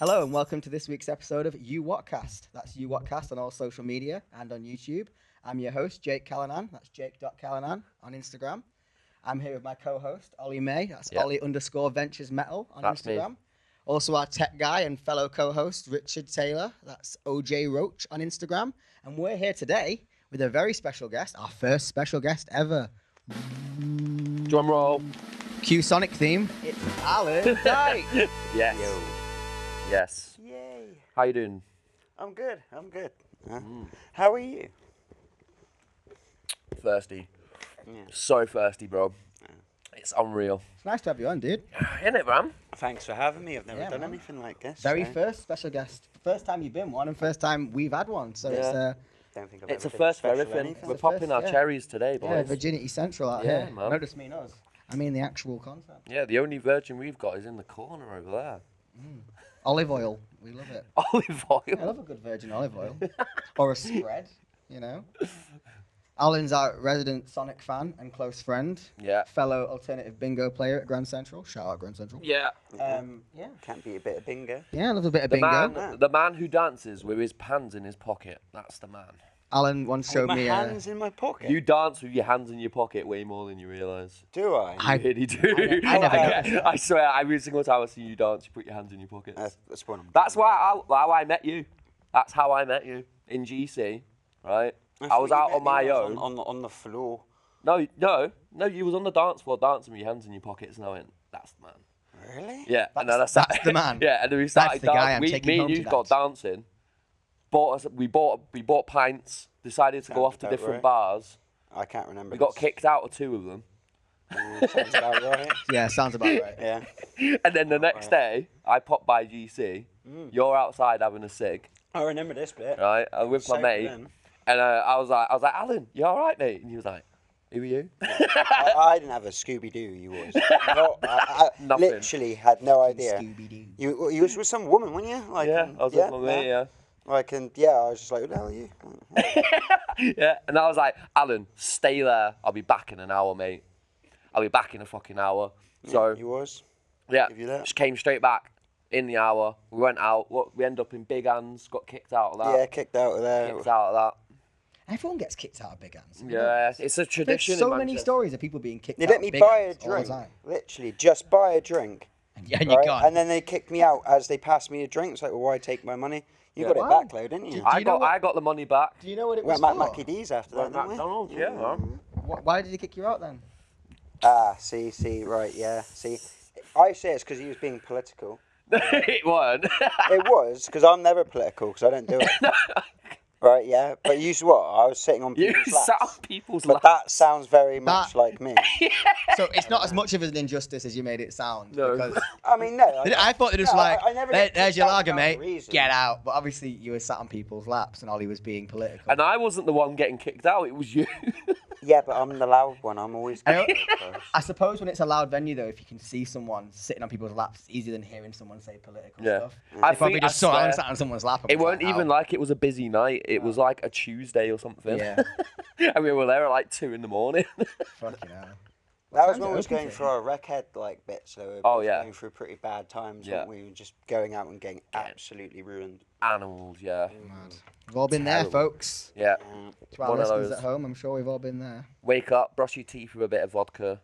Hello and welcome to this week's episode of Uwotcast. That's Uwotcast on all social media and on YouTube. I'm your host, Jake Callanan. That's jake.callanan on Instagram. I'm here with my co-host, Ollie May. That's Ollie_Ventures Metal on Instagram. Me. Also our tech guy and fellow co-host, Richard Taylor. That's OJ Roach on Instagram. And we're here today with a very special guest, our first special guest ever. Drum roll. Cue Sonic theme. It's Alan Dykes. Yes. Yo. Yes. Yay. How you doing? I'm good. How are you? Thirsty. Yeah. So thirsty, bro. It's unreal. It's nice to have you on, dude. Isn't it, man? Thanks for having me. I've never done man. anything like this. Very first special guest. First time you've been one and first time we've had one. So Don't think I've It's ever a been first for special everything. anything. We're It's a popping first, our yeah. cherries today, boys. Yeah, Virginity Central out Yeah, here. man. Don't just mean us. I mean the actual concept. Yeah, the only virgin we've got is in the corner over there. Olive oil. We love it. Olive oil. I love a good virgin olive oil. Or a spread, you know. Alan's our resident Sonic fan and close friend. Yeah. Fellow alternative bingo player at Grand Central. Shout out Grand Central. Yeah. Yeah. Can't beat a bit of bingo. Yeah, I love a bit of The bingo. man who dances with his hands in his pocket. That's the man. Alan once showed With me my hands in my pocket. You dance with your hands in your pocket way more than you realise. Do I? I- You really do. I never noticed. I swear, every single time I see you dance, you put your hands in your pockets. That's what I'm That's how I met you. That's how I met you in GC, right? I was out on my own. On the floor. No, you was on the dance floor dancing with your hands in your pockets, and I went, "That's the man." Really? Yeah, and then I That's the man. Yeah, and then we started the guy I'm dancing. taking Me home and you tonight. got dancing. We bought pints. Decided to go Sounds off to about different right. bars. I can't remember. We got this. kicked out of 2 of them. Sounds about right. Yeah, sounds about right. Yeah. And then the next day, I popped by GC. You're outside having a cig, I remember this bit. right? I'm with my Sober mate, then. and I was like, Alan, you all right, mate? And he was like, who are you? I didn't have a Scooby-Doo, you was. I Nothing. literally had no idea. Scooby-Doo. You was with some woman, weren't you? Like, Yeah, I was with my mate, yeah. Like, and yeah, I was just like, who the hell are you? Yeah, and I was like, Alan, stay there. I'll be back in an hour, mate. I'll be back in a fucking hour. So, You was? yeah, give you that. just came straight back in the hour. We went out. We ended up in Big Hands, got kicked out of that. Yeah, kicked out of there. Kicked out of that. Everyone gets kicked out of big hands. Yeah, it's a There's tradition so in many Manchester. stories of people being kicked They out let of me big buy a hands all the drink. time. Literally, just buy a drink. And you Right? can't. And then they kicked me out as they passed me a drink. It's like, well, why take my money? You got it Wow. back, though, didn't you? I you know got the money back. Do you know what it We was went for? Mac Mackie D's after that, didn't we? McDonald's, yeah, man. Why did he kick you out then? See, right, yeah. See, I say it's because he was being political. It weren't. It was, because I'm never political, because I don't do it. Right, yeah. But you what? I was sitting on You people's sat on laps. people's But laps. that sounds very much like me. So it's not as much of an injustice as you made it sound. No. Because I mean, no. I thought it was No, like, I never get there's kicked your out lager, without a mate. reason. Get out. But obviously you were sat on people's laps and Ollie was being political. And I wasn't the one getting kicked out. It was you. Yeah, but I'm the loud one. I'm always. I suppose when it's a loud venue, though, if you can see someone sitting on people's laps, it's easier than hearing someone say political Yeah. stuff. I They probably think- just I saw Alan swear, sat on someone's lap. And It was weren't even "Ow." like it was a busy night. It was like a Tuesday or something. Yeah. And we were there at like 2 in the morning. Fucking hell. That was time's when we it was open going till? through our wreckhead like bits. So we were Oh, both yeah. going through pretty bad times. Yeah. Yeah. We were just going out and getting absolutely ruined. Animals, yeah. Mad. We've all been there, Terrible. folks. Yeah. To our One of listeners those. at home, I'm sure we've all been there. Wake up, brush your teeth with a bit of vodka,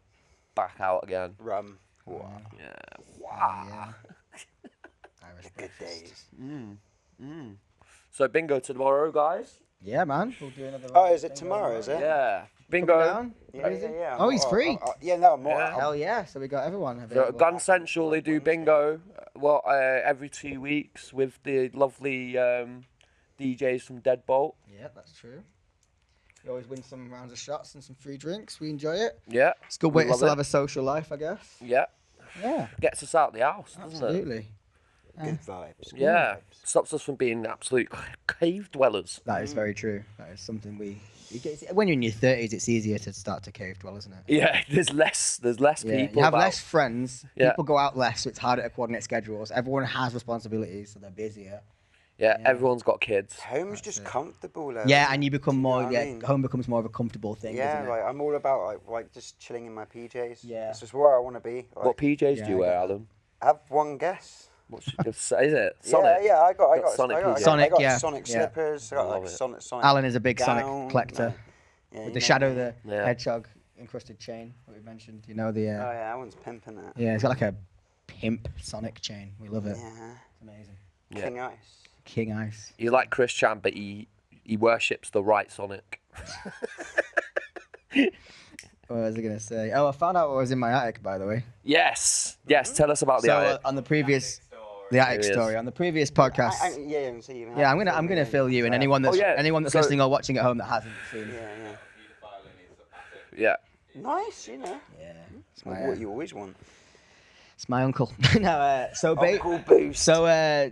back out again. Rum. Yeah. Yeah. Irish Good breakfast. days. So bingo tomorrow, guys. Yeah, man. We'll do another. Oh, is it bingo tomorrow? Is it? Yeah. Coming Bingo. down? Yeah, Is he? yeah. Oh, he's free. Yeah, no, I'm more. Yeah. Hell yeah! So we got everyone So available. at Gun Central, they do bingo every 2 weeks with the lovely DJs from Deadbolt. Yeah, that's true. You always win some rounds of shots and some free drinks. We enjoy it. Yeah. It's a good way to Love still it. have a social life, I guess. Yeah. Yeah, Gets us out the house, doesn't it? absolutely. Good vibes. Good Yeah. vibes. Stops us from being absolute cave dwellers. That is very true. That is something you get, when you're in your 30s, it's easier to start to cave dwell, isn't it? Yeah, there's less Yeah, people. you have about. less friends. Yeah. People go out less, so it's harder to coordinate schedules. Everyone has responsibilities, so they're busier. Yeah, Yeah. everyone's got kids. Home's just it. comfortable. Though. Yeah, and you become Do you know more. what I Yeah, mean? home becomes more of a comfortable thing. Yeah, doesn't it? like I'm all about like just chilling in my PJs. Yeah. This is where I want to be. Like, What PJs Yeah, do you I wear, get Alan? have one guess. Is it Sonic? Yeah. I got Sonic PJ. Sonic, I got yeah. Sonic Yeah. slippers. I got Love like it. Sonic. Alan is a big gown, Sonic collector. Yeah, With you the know Shadow me. the Yeah. Hedgehog encrusted chain that we mentioned. You know the. Oh yeah, that one's pimping it. Yeah, it's got like a pimp Sonic chain. We love it. Yeah. It's amazing. Yeah. King Ice. King Ice. He's like Chris Chan, but he worships the right Sonic. What was I gonna say? Oh, I found out what was in my attic, by the way. Yes. Tell us about the So attic. on the previous, the attic Here he is. story on the previous podcast. Yeah, you can see you. Yeah, I'm gonna fill you in. Anyone that's yeah. anyone that's So- listening or watching at home that hasn't seen. Yeah. Yeah. Nice, you know. Yeah, it's What you always want. it's my uncle. No, Uncle Boost. So I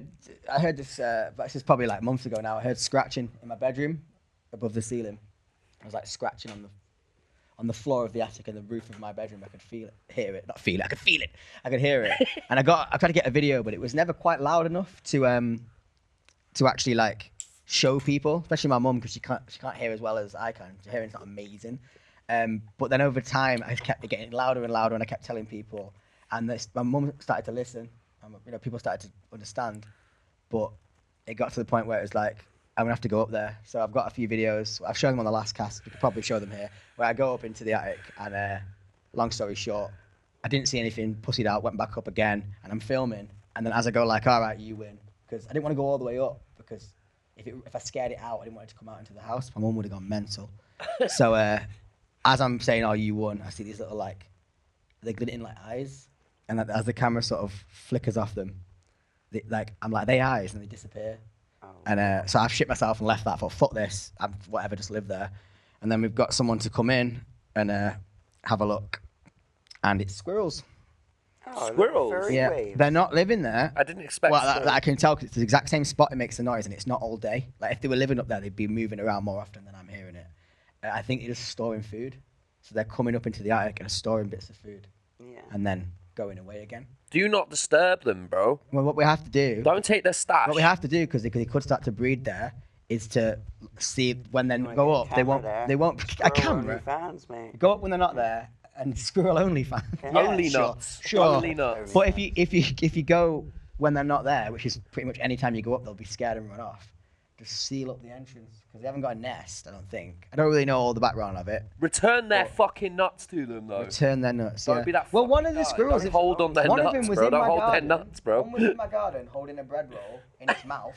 heard this. This is probably like months ago now. I heard scratching in my bedroom above the ceiling. I was like scratching on the floor of the attic and the roof of my bedroom. I could hear it. Not feel it. I could feel it. I could hear it. And I tried to get a video, but it was never quite loud enough to actually like show people, especially my mum, because she can't hear as well as I can. Her hearing's not amazing. But then over time, I kept getting louder and louder, and I kept telling people, and my mum started to listen. And, people started to understand, but it got to the point where it was like, I'm gonna have to go up there. So I've got a few videos. I've shown them on the last cast. We could probably show them here, where I go up into the attic, and long story short, I didn't see anything. Pussied out, went back up again, and I'm filming. And then as I go, like, all right, you win, because I didn't want to go all the way up, because if I scared it out, I didn't want it to come out into the house. My mum would have gone mental. So as I'm saying, "Oh, you won," I see these little they're glinting like eyes, and as the camera sort of flickers off them, I'm like, "They eyes," and they disappear. Oh. And so I've shit myself and left that. I thought, fuck this, whatever, just live there. And then we've got someone to come in and have a look, and it's squirrels. Oh, Squirrels? furry Yeah, waves. they're not living there. I didn't expect. Well, that I can tell, because it's the exact same spot. It makes the noise, and it's not all day. Like if they were living up there, they'd be moving around more often than I'm hearing it. I think they're just storing food, so they're coming up into the attic and storing bits of food, Yeah. and then going away again. Do not disturb them, bro. Well, what we have to do, Don't take their stash. what we have to do, because they could start to breed there, is to see when they go up. They won't. They won't. A camera. Fans, mate. Go up when they're not there, and squirrel only fan. Only sure, nuts. Sure. Only nuts. But if you go when they're not there, which is pretty much any time you go up, they'll be scared and run off. Just seal up the entrance, because they haven't got a nest. I don't think. I don't really know all the background of it. Return their fucking nuts to them, though. Return their nuts. Don't yeah. be that Well, one fucking of the guy. squirrels. Don't hold on their one nuts, of them was bro. in Don't my hold garden. their nuts, bro. One was in my garden holding a bread roll in its mouth,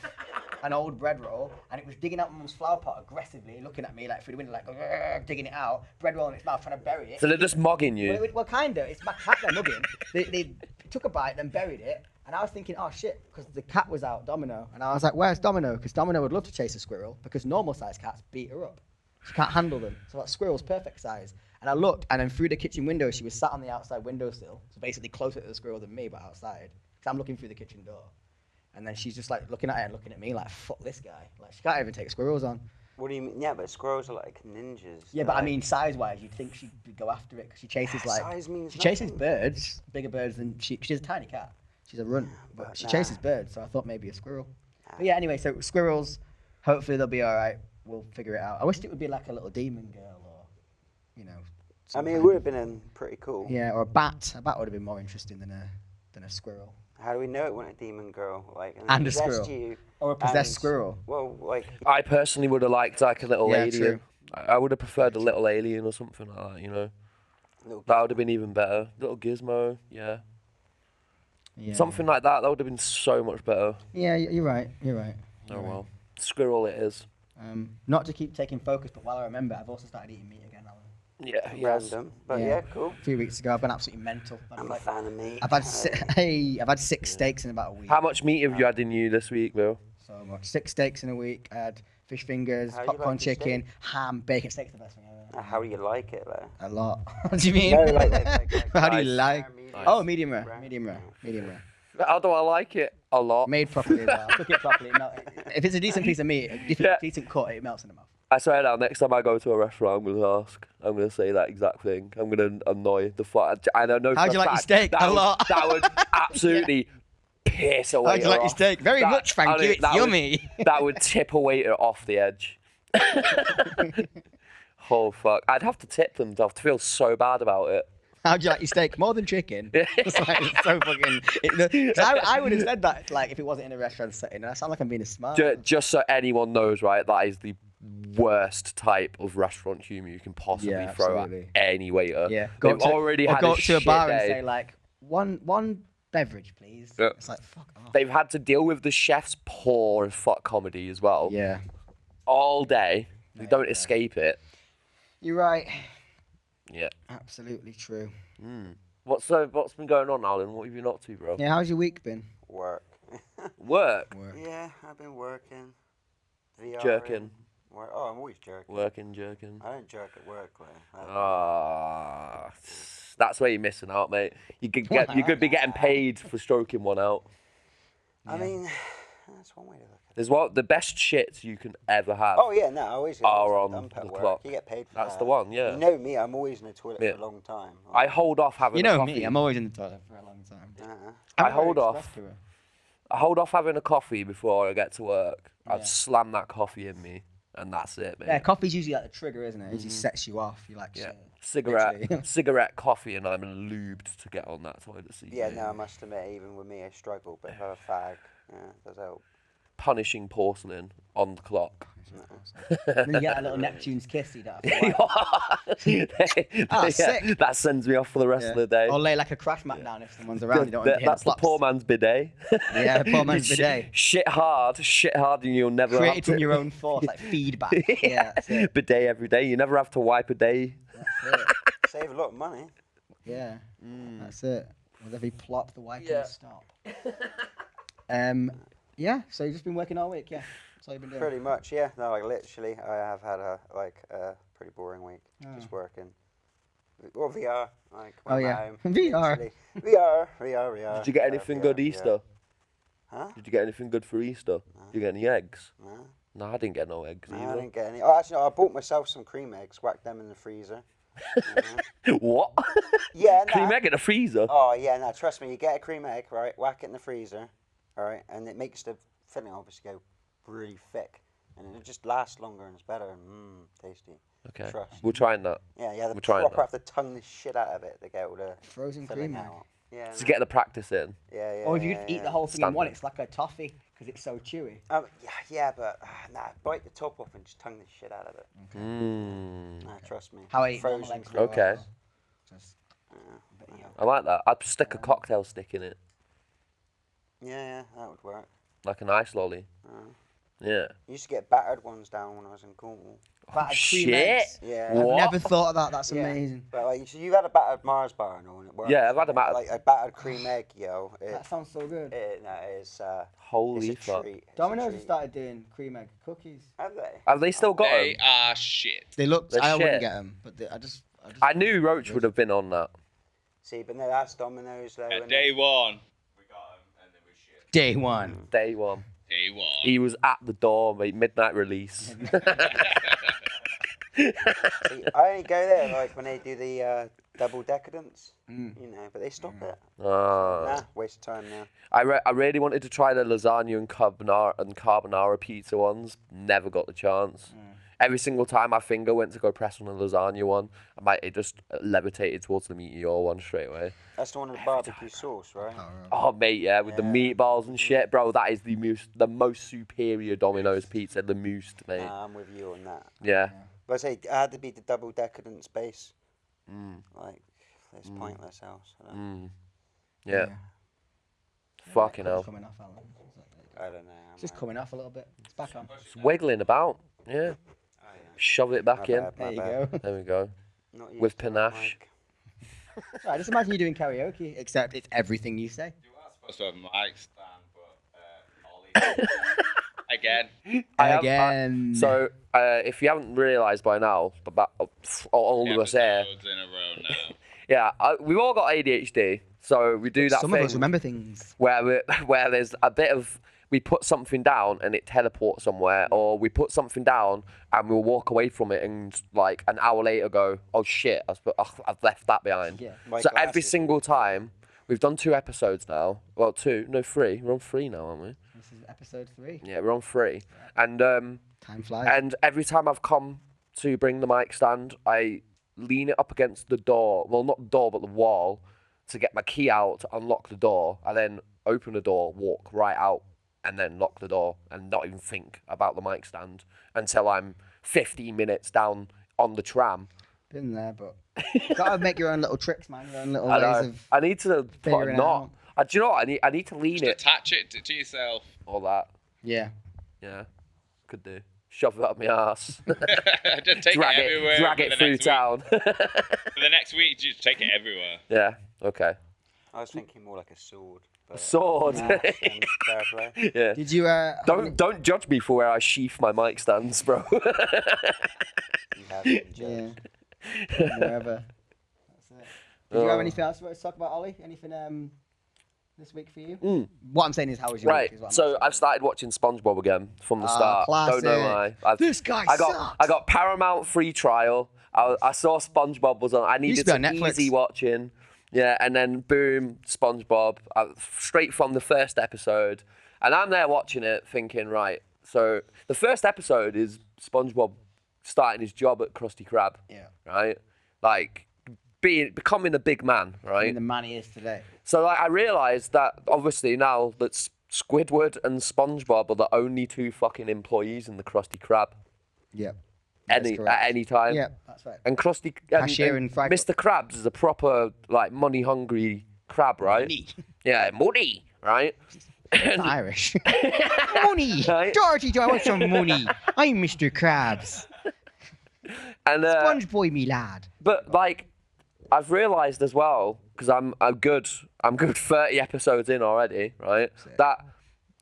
an old bread roll, and it was digging out mum's flower pot aggressively, looking at me like through the window, like digging it out, bread roll in its mouth, trying to bury it. So they're just mogging you. Well, kind of. It's my cat they're mugging. They took a bite, then buried it. And I was thinking, oh shit, because the cat was out, Domino. And I was like, where's Domino? Because Domino would love to chase a squirrel, because normal sized cats beat her up. She can't handle them. So that squirrel's perfect size. And I looked, and then through the kitchen window, she was sat on the outside windowsill. So basically closer to the squirrel than me, but outside. Because I'm looking through the kitchen door. And then she's just like looking at it and looking at me like, fuck this guy. Like, she can't even take squirrels on. What do you mean? Yeah, but squirrels are like ninjas. Yeah, but I mean, size-wise, you'd think she'd go after it, because she chases Size means she chases nothing. birds, bigger birds than she's a tiny cat. She's a runt, but she chases birds, so I thought maybe a squirrel. But yeah, anyway, so squirrels, hopefully they'll be all right. We'll figure it out. I wished it would be like a little demon girl, or, I some mean, it kind would of- have been pretty cool. Yeah, or a bat. A bat would have been more interesting than a squirrel. How do we know it wasn't a demon girl? Like, And a possessed squirrel. You, Or a possessed and- squirrel. Well, like, I personally would have liked like a little Yeah, alien. true. I would have preferred a little alien or something like that, you know. little That would have been even better. Little gizmo, yeah. Yeah. Something like that. That would have been so much better. Yeah, you're right. You're right. Oh You're right. well. Squirrel it is. Not to keep taking focus, but while I remember, I've also started eating meat again, Alan. Yeah, yes. random. But Yeah. yeah, cool. A few weeks ago, I've gone absolutely mental. I'm a fan of meat. I've had I've had 6 steaks in about a week. How much meat have you had in you this week, Bill? So much. 6 steaks in a week. I had fish fingers, How do you popcorn like your chicken, ham, bacon. Steak's the best thing ever. How do you like it, though? A lot. What do you mean? No, like How do you Nice. like? Medium. Oh, medium rare. Rare. Medium rare. Medium rare. How do I like it? A lot. Made properly as well. I cook it properly. If it's a decent piece of meat, a Yeah. decent cut, it melts in the mouth. I swear now, next time I go to a restaurant, I'm going to ask. I'm going to say that exact thing. I'm going to annoy the fuck. And I know How'd for you a like your fact steak? That A would, lot. That would absolutely piss a waiter How'd you like your off. steak? Very That- much, thank I mean, you. It's that would- yummy. That would tip a waiter off the edge. Oh, fuck. I'd have to tip them. I'd have to feel so bad about it. How do you like your steak? More than chicken. It's like, it's so fucking. I would have said that like if it wasn't in a restaurant setting. I sound like I'm being a smart. Just so anyone knows, right? That is the worst type of restaurant humor you can possibly throw absolutely. at any waiter. Yeah. They've already had go a up to a shit bar day. and say like one beverage, please. Yeah. It's like fuck off. They've had to deal with the chef's poor as fuck comedy as well. Yeah. All day. They don't escape it. You're right. Yeah. Absolutely true. What's been going on, Alan? What have you been up to, bro? Yeah. How's your week been? Work. Work. Yeah, I've been working. VR Jerking. Work. Oh, I'm always jerking. Working, jerking. I don't jerk at work, man. Ah, that's where you're missing out, mate. You could be getting paid for stroking one out. I mean, that's one way to look at it. There's the best shits you can ever have. Oh yeah, no, I always get Are on dump at the work. clock. You get paid for That's that. the one, yeah. You know me, I'm always in the toilet Yeah. for a long time. I hold off having You a know coffee. me. I'm always in the toilet for a long time. I I'm very hold off. expressive. I hold off having a coffee before I get to work. Yeah. I'd slam that coffee in me, and that's it, mate. Yeah, coffee's usually like the trigger, isn't it? It just sets you off. You're like, Yeah. shit. Literally. Cigarette, coffee, and I'm lubed to get on that toilet seat. Yeah, mate. no, I must admit, even with me, I struggle. But if I'm a fag, yeah, it does help. Punishing porcelain on the clock. Then you get a little Neptune's kiss. You don't have to wipe. Sick. That sends me off for the rest of the day. Or lay like a crash mat down if someone's around. You don't want to hit That's the plops. poor man's bidet. Yeah, the poor man's bidet. Shit hard, and you'll never Create have it to... from your own force, like feedback. Yeah, that's it. Bidet every day. You never have to wipe a day. That's it. Save a lot of money. Yeah, that's it. With every plop, the wiping Yeah. stop. Yeah. So you've just been working all week, yeah. That's all you've been doing. Pretty much, yeah. No, like literally, I have had a pretty boring week. Just working. Or VR, like when Oh, I'm yeah. at home, VR. literally. VR. Did you get anything good VR. Easter? Huh? Did you get anything good for Easter? Did you get any eggs? No. No, I didn't get no eggs No, I either. didn't get any. Oh, actually, no, I bought myself some cream eggs, whacked them in the freezer. What? Yeah, no. Cream egg in a freezer? Oh, yeah, no, trust me, you get a cream egg, right, whack it in the freezer, all right, and it makes the filling obviously go really thick, and it just lasts longer and it's better and tasty. Okay, Trust. we're trying that. Yeah, the We're trying proper that. have to tongue the shit out of it to get all the Frozen filling cream egg. out. Yeah, To get the practice in. yeah. Or if you could eat the whole thing in one, Standard. it's like a toffee because it's so chewy. Yeah, but nah, bite the top off and just tongue the shit out of it. Nah, trust me. How I eat normal Frozen eggs. cream. Okay. Just a bit of yolk. I like that. I'd stick a cocktail stick in it, Yeah, that would work. like an ice lolly. Yeah. I used to get battered ones down when I was in Cornwall. Battered cream Shit. eggs. Yeah. I've What? never thought of that. That's Yeah. amazing. But like, so you've had a battered Mars bar and all, and it works. Yeah, I've had a battered- Like a battered cream egg, yo. That sounds so good. It is. Holy it's a fuck. treat. It's a Domino's have treat. started doing cream egg cookies. Have they? Have they still got They them? are shit. They look. They're I wouldn't shit. get them, but I just. I knew Roach would have been on that. See, but no, that's Domino's though. Yeah, innit? day one, we got them and they were shit. Day one. Day one. Day one. He was at the door, mate. Midnight release. See, I only go there like when they do the double decadence, you know, but they stop it. Ah. Nah, waste of time now. I really wanted to try the lasagna and carbonara pizza ones. Never got the chance. Every single time my finger went to go press on the lasagna one, it just levitated towards the meteor one straight away. That's the one with the barbecue sauce, right? Oh mate, yeah, with the meatballs and shit, bro. That is the most superior Domino's pizza, the most, mate. Nah, I'm with you on that. Yeah. But I say it had to be the double decadence base. Like, it's pointless else. Yeah. Fucking hell. Coming off, Alan. I don't know. It's just coming off a little bit. It's back on. It's wiggling about. Yeah. Shove it back in. There you go. There we go. Not used With to that panache. mic. Right, just imagine you doing karaoke, except it's everything you say. You are supposed to have a mic stand, but Ollie. Again. Again. So, if you haven't realised by now, but all of us here, Episodes in a row now. yeah, we've all got ADHD. So we do that Some thing of us remember things. where there's a bit of, we put something down and it teleports somewhere, or we put something down and we'll walk away from it and like an hour later go, oh shit, I've left that behind. Yeah. My So every glasses. single time, we've done 2 episodes now. Well, 2, no 3. We're on 3 now, aren't we? This is episode 3. Yeah, we're on 3. And Time flies. every time I've come to bring the mic stand, I lean it up against the door. Well, not the door, but the wall, to get my key out to unlock the door, and then open the door, walk right out, and then lock the door, and not even think about the mic stand until I'm 15 minutes down on the tram. Been there, but you gotta make your own little tricks, man. Your own little I ways know. of. I need to put a figuring it knot. out. Do you know what? I need to lean Just it. attach it to yourself. All that. Yeah. Yeah. Could do. Shove it up my ass. Just take it everywhere. drag for it the through next town. Week. For the next week, just take it everywhere. Yeah. Okay. I was thinking more like a sword. But Sword. Nah, fair play. Yeah. Did you? Don't judge me for where I sheath my mic stands, bro. You have been Yeah. judged. Wherever. That's it. Did you have anything else you want to talk about, Ollie? Anything this week for you? What I'm saying is, how was your Right. week? Is what I'm So asking. I've started watching SpongeBob again from the start. Don't know classic. why. This guy I sucks. got Paramount free trial. I saw SpongeBob was on. I needed be on some Netflix. easy watching. Yeah, and then boom, SpongeBob, straight from the first episode. And I'm there watching it thinking, right, so the first episode is SpongeBob starting his job at Krusty Krab. Yeah. Right? Like, becoming a big man, I right? mean, the man he is today. So like, I realised that obviously now that Squidward and SpongeBob are the only two fucking employees in the Krusty Krab. Yep. At any time. Yeah, that's right. And Krusty Cashier and Fry- Mr. Krabs is a proper like money hungry crab, right? Money. Yeah, money, right? It's Irish. Money. Right. Georgie, do I want some money? I'm Mr. Krabs. And Sponge boy, me lad. but like I've realised as well, because I'm good 30 episodes in already, right? That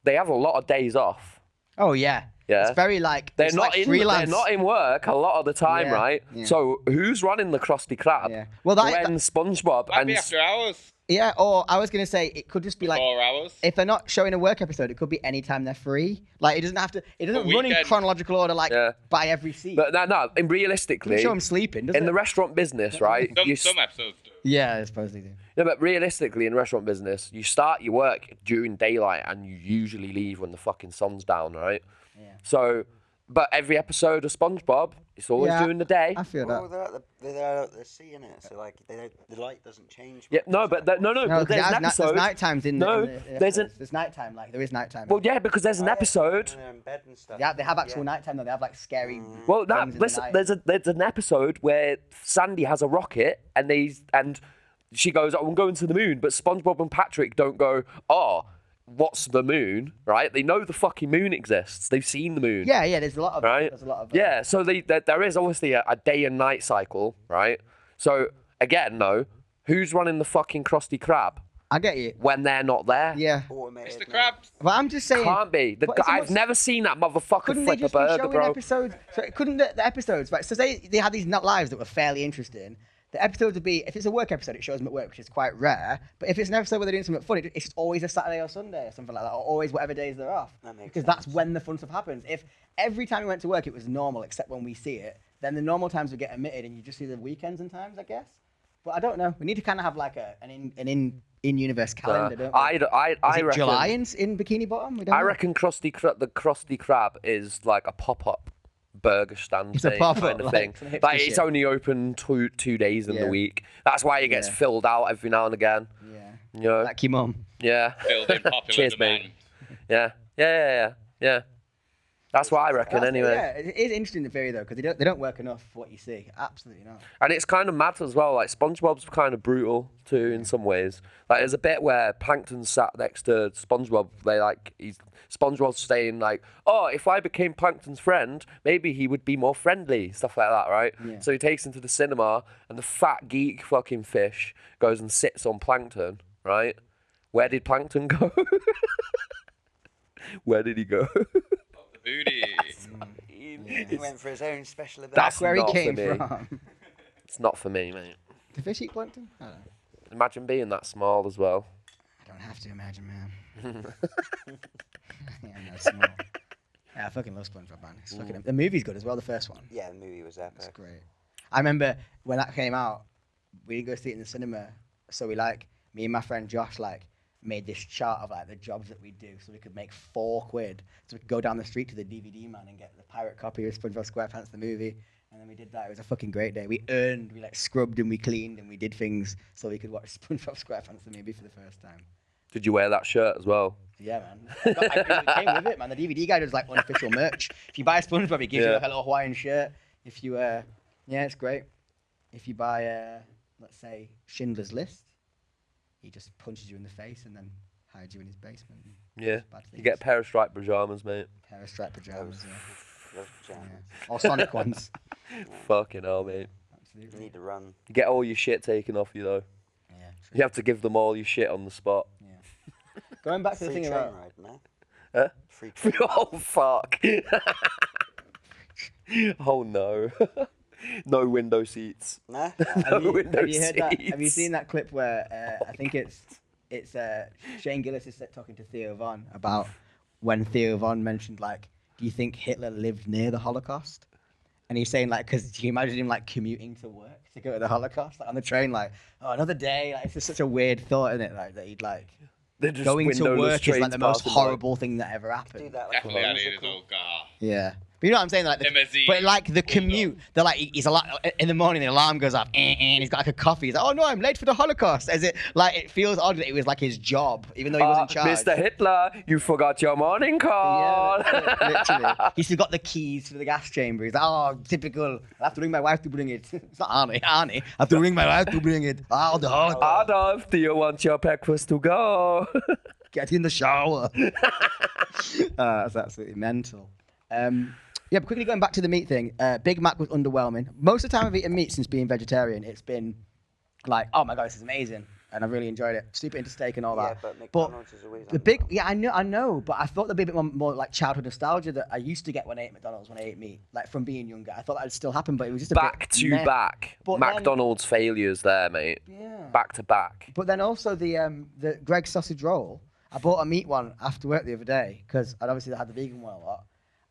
they have a lot of days off. Oh yeah. Yeah. It's very like They're it's not like in. freelance. They're not in work a lot of the time, Yeah, right? yeah. So who's running the Krusty Krab? Yeah. Well, that- when SpongeBob Might and be after hours. Yeah, or I was gonna say it could just be like 4 hours. if they're not showing a work episode, it could be any time they're free. Like it doesn't have to. It doesn't A run in weekend. chronological order like Yeah. by every scene. but no. And realistically, Doesn't show him sleeping, does in it? the restaurant business, right? Some episodes do. Yeah, I suppose they do. No, but realistically, in restaurant business, you start your work during daylight and you usually leave when the fucking sun's down, right? Yeah. So, but every episode of SpongeBob, it's always Yeah, during the day. I feel Well, that. they're at the sea, innit? So like, the light doesn't change. Yeah, much. no, but no. No, But 'cause there's an there's episode. night times in No, the there's episodes. There's nighttime, like there is nighttime. Well, yeah, because there's an Oh, yeah, episode. when they're in bed and stuff. Yeah, they have actual Yeah. nighttime though. They have like scary. Well, no, things in the listen. night. There's an episode where Sandy has a rocket and she goes, "Oh, I'm going to the moon," but SpongeBob and Patrick don't go, "Oh, what's the moon?" Right? They know the fucking moon exists. They've seen the moon. Yeah, yeah. There's a lot of. Right? There's a lot of. Yeah. So there is obviously a day and night cycle, right? So again, no, who's running the fucking Krusty Krab I get you. when they're not there? Yeah. Automated. Mr. man. Krabs. But I'm just saying. Can't be. But it's I've almost- never seen that motherfucker Couldn't they flip a just be burger, showing bro. episodes? So couldn't the episodes, right? So say they had these lives that were fairly interesting. The episodes would be, if it's a work episode, it shows them at work, which is quite rare. But if it's an episode where they're doing something fun, it's always a Saturday or Sunday or something like that, or always whatever days they're off. That makes Because that's sense. when the fun stuff happens. If every time you went to work it was normal, except when we see it, then the normal times would get omitted, and you just see the weekends and times, I guess. But I don't know. We need to kind of have like an in-universe calendar, don't we? I Is it reckon. July in Bikini Bottom? We don't I know. reckon the Krusty Krab is like a pop-up burger stand. It's a thing, pop-up, kind of like thing. some hipster Like it's shit. only open two days in Yeah. the week. That's why it gets Yeah. filled out every now and again. Yeah. You know? Like your mum. Yeah. Filled in popular Cheers, demand. mate. Yeah. That's what I reckon anyway. Yeah, it is interesting the theory though, because they don't work enough for what you see. Absolutely not. And it's kind of mad as well. Like SpongeBob's kind of brutal too in some ways. Like there's a bit where Plankton sat next to SpongeBob. SpongeBob's saying like, "Oh, if I became Plankton's friend, maybe he would be more friendly." Stuff like that, right? Yeah. So he takes him to the cinema, and the fat geek fucking fish goes and sits on Plankton. Right? Where did Plankton go? Where did he go? Booty. He went for his own special event. That's Where he not for came me. from. It's not for me, mate. Do fish eat plankton? I don't know. Imagine being that small as well. I don't have to imagine, man. Yeah, no, small. Yeah, I fucking love SpongeBob, man. It's fucking, the movie's good as well, the first one. Yeah, the movie was It's epic. great. I remember when that came out, we didn't go see it in the cinema, so we me and my friend Josh made this chart of the jobs that we do, so we could make £4, so we could go down the street to the DVD man and get the pirate copy of SpongeBob SquarePants the movie, And then we did that. It was a fucking great day. We like scrubbed and we cleaned and we did things so we could watch SpongeBob SquarePants the movie for the first time. Did you wear that shirt as well? Yeah, man. It came with it, man. The DVD guide was like unofficial merch. If you buy SpongeBob, it gives you like a little Hawaiian shirt. If you, yeah, it's great. If you buy, let's say, Schindler's List, he just punches you in the face and then hides you in his basement. Yeah. You get a pair of striped pajamas, mate. Pair of striped pajamas, yeah. Yeah. Or Sonic ones. Fucking hell, mate. You need to run. You get all your shit taken off you, though. Yeah. True. You have to give them all your shit on the spot. Yeah. Going back to the Free thing train about... ride, no? Huh? Free train. Oh, fuck. Oh, no. No window seats. Nah? No window Have you heard that? seats. Have you seen that clip where I think it's Shane Gillis is talking to Theo Von about when Theo Von mentioned, like, do you think Hitler lived near the Holocaust? And he's saying, like, because can you imagine him, like, commuting to work to go to the Holocaust, like, on the train, like, oh, another day. Like, it's just such a weird thought, isn't it? Like, that he'd, like, going to work is, like, the most horrible thing that ever happened. Do that like Definitely a had it in his musical. old car. Yeah. But you know what I'm saying? Like, Limousine, but like the pulled commute, they're like, he's a lot in the morning, the alarm goes off, and he's got like a coffee. He's like, oh no, I'm late for the Holocaust. As it like, it feels odd that it was like his job, even though he wasn't in charge. Mr. Hitler, you forgot your morning call. Yeah, literally. He's still got the keys to the gas chamber. He's like, oh, typical. I have to ring my wife to bring it. It's not Arnie. I have to ring my wife to bring it. Oh, the Holocaust. Adolf, do you want your breakfast to go? Get in the shower. That's absolutely mental. Yeah, but quickly going back to the meat thing, Big Mac was underwhelming. Most of the time I've eaten meat since being vegetarian, it's been like, oh my God, this is amazing. And I really enjoyed it. Super into steak and all Yeah, that. but McDonald's is always the big, yeah, I know, but I thought there'd be a bit more like childhood nostalgia that I used to get when I ate McDonald's, when I ate meat, like from being younger. I thought that would still happen, but it was just a Back bit to meh. back. But then- McDonald's failures there, mate. Yeah. Back to back. But then also the Greg's sausage roll. I bought a meat one after work the other day because I'd obviously had the vegan one a lot.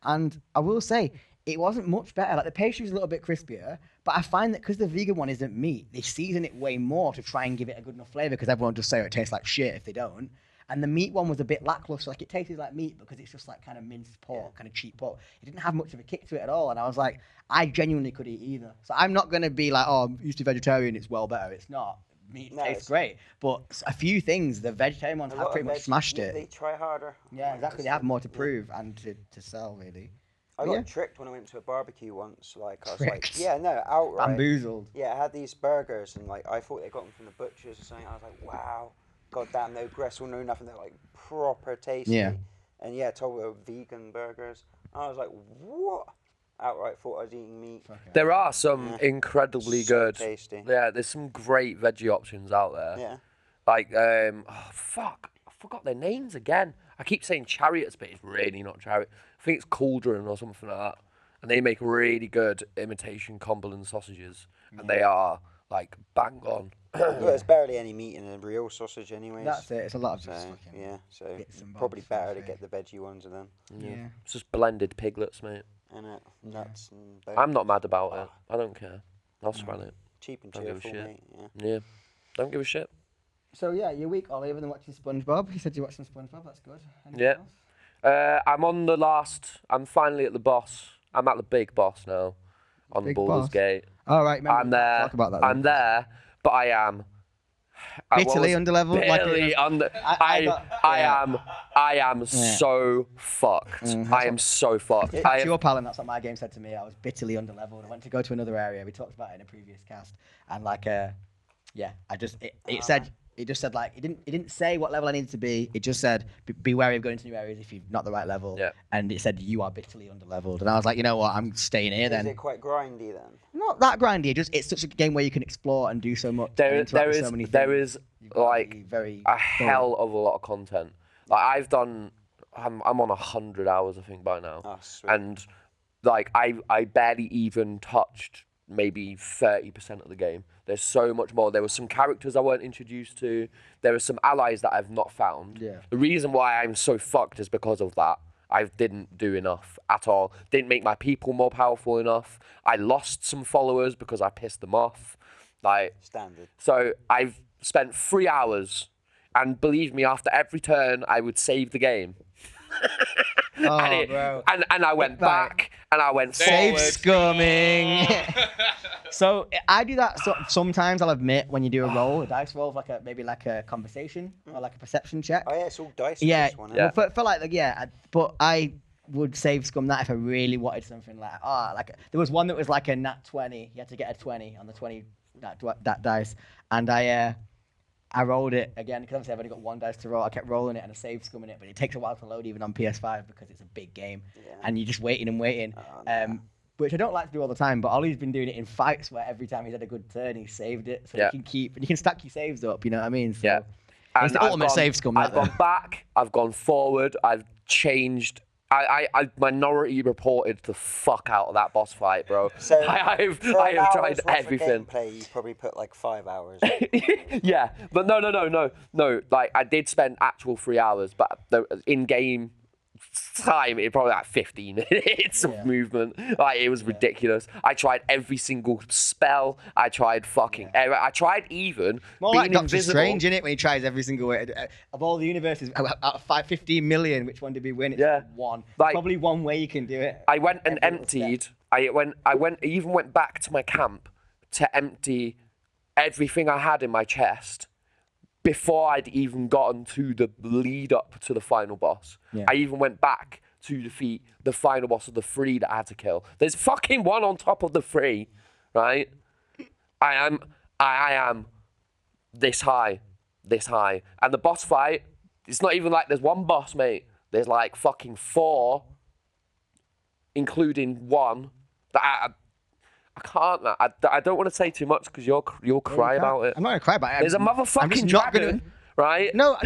And I will say, it wasn't much better. Like the pastry was a little bit crispier, but I find that because the vegan one isn't meat, they season it way more to try and give it a good enough flavor. Because everyone just say it tastes like shit if they don't. And the meat one was a bit lackluster. Like it tasted like meat because it's just like kind of minced pork, kind of cheap pork. It didn't have much of a kick to it at all. And I was like, I genuinely could eat either. So I'm not gonna be like, oh, I'm used to vegetarian. It's well better. It's not. Meat tastes great, but a few things the vegetarian ones have pretty much smashed it. They try harder. Yeah, exactly. They have more to prove and to sell, really. I But got tricked when I went to a barbecue once. Like I was Tricked? like, yeah, no, outright. Bamboozled. Yeah, I had these burgers and like I thought they got them from the butchers or something. I was like, wow, goddamn, no gristle, no nothing. They're like proper tasty. Yeah. And yeah, told me they were vegan burgers. I was like, what? Outright thought I was eating meat. There are some incredibly So good. tasty. Yeah, there's some great veggie options out there. Yeah. Like, oh fuck, I forgot their names again. I keep saying Chariots, but it's really not Chariot. I think it's Cauldron or something like that. And they make really good imitation Cumberland sausages, and they are like bang on. Well, there's barely any meat in a real sausage, anyways. That's it. It's a lot of So just fucking yeah, so bits and probably bobs, better to okay. get the veggie ones of them. Yeah. It's just blended piglets, mate. And nuts and bones. I'm not mad about it. I don't care. I'll span it. Cheap and Don't give a cheerful, shit. mate. Yeah. Yeah. Don't give a shit. So yeah, your week, Ollie, other than watching SpongeBob. You said you watched some SpongeBob. That's good. Anything Yeah. else? I'm on the last. I'm finally at the boss. I'm at the big boss now. On Big Baldur's boss? Gate. All right, man. I'm there. Talk about that. I'm there, but I am. Bitterly underleveled. Barely under. I am so fucked. I am so fucked. It's your pal, and that's what my game said to me. I was bitterly underleveled. I went to go to another area. We talked about it in a previous cast, and like, yeah, it just said like it didn't say what level I needed to be. It just said be wary of going into new areas if you're not the right level. Yeah. And it said you are bitterly underleveled, and I was like, you know what, I'm staying here Is then. it quite grindy then? Not that grindy. It's such a game where you can explore and do so much. There and interact with so many things. is like very a hell of a lot of content. Like I'm on 100 hours I think by now, Oh, sweet. and like I barely even touched maybe 30% of the game. There's so much more. There were some characters I weren't introduced to. There are some allies that I've not found. Yeah. The reason why I'm so fucked is because of that. I didn't do enough at all. Didn't make my people more powerful enough. I lost some followers because I pissed them off. Like Standard. So I've spent 3 hours, and believe me, after every turn, I would save the game. Oh, and bro. And I went back, and I went Save forward. scumming. So I do that sometimes. I'll admit when you do a roll, a dice roll, maybe like a conversation or like a perception check. Oh yeah, it's all dice. Yeah, This one, yeah. well, for like but I would save scum that if I really wanted something like there was one that was like a nat 20. You had to get a 20 on the 20 that dice, and I rolled it again because obviously I've only got one dice to roll. I kept rolling it and I saved scumming it, but it takes a while to load even on PS5 because it's a big game, and you're just waiting and waiting. Oh, no. Which I don't like to do all the time, but Ollie's been doing it in fights where every time he's had a good turn, he's saved it, so you can stack your saves up. You know what I mean? So it's the ultimate save scum. I've gone back. I've gone forward. I've changed. I minority reported the fuck out of that boss fight, bro. So I've for an hour's tried worth of everything. gameplay, you probably put like 5 hours. Yeah, but no. Like I did spend actual 3 hours, but the in-game time it probably like 15 minutes of movement. Like it was ridiculous. I tried every single spell. I tried fucking. I tried even More being like Doctor invisible. Strange, innit? When he tries every single way. Of all the universes, out of 15 million, which one did we win? It's one. Like, probably one way you can do it. I went and emptied. I even went back to my camp to empty everything I had in my chest before I'd even gotten to the lead up to the final boss. Yeah. I even went back to defeat the final boss of the 3 that I had to kill. There's fucking one on top of the 3, right? I am this high. And the boss fight, it's not even like there's one boss, mate. There's like fucking 4, including one that I can't. I don't want to say too much because you'll cry about it. I'm not gonna cry about it. There's a motherfucking dragon, right? No.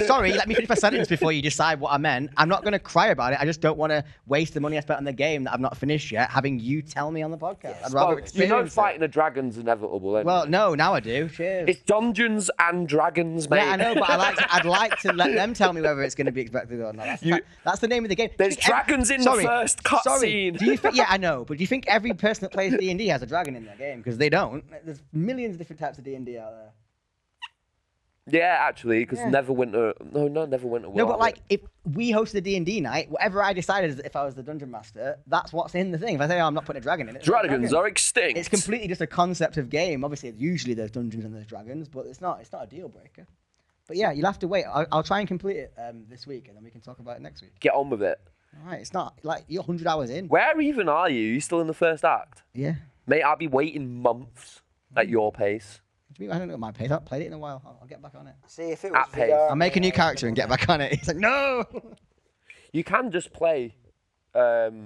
Sorry, let me finish my sentence before you decide what I meant. I'm not gonna cry about it. I just don't want to waste the money I spent on the game that I've not finished yet, having you tell me on the podcast. I'd rather experience fighting a dragon's inevitable. Anyway. Well, no, now I do. Cheers. It's Dungeons and Dragons, mate. Yeah, I know, but I'd like to let them tell me whether it's going to be expected or not. That's the name of the game. There's dragons in the first cutscene. Do you think? Yeah, I know, but do you think every person that plays D&D has a dragon in their game? Because they don't. There's millions of different types of D&D out there. Yeah, actually, because Neverwinter. No, Neverwinter. No, but like, if we hosted a D&D night, whatever I decided, if I was the dungeon master, that's what's in the thing. If I say, I'm not putting a dragon in it, dragons are extinct. It's completely just a concept of game. Obviously, usually there's dungeons and there's dragons, but it's not a deal breaker. But yeah, you'll have to wait. I'll try and complete it this week, and then we can talk about it next week. Get on with it. All right, it's not like you're 100 hours in. Where even are you? You still in the first act? Yeah. Mate, I'll be waiting months at your pace. I don't know my pace. I haven't played it in a while. I'll get back on it. See, if it was At pace. VR, I'll make a new character and get back on it. He's like, no. You can just play, actual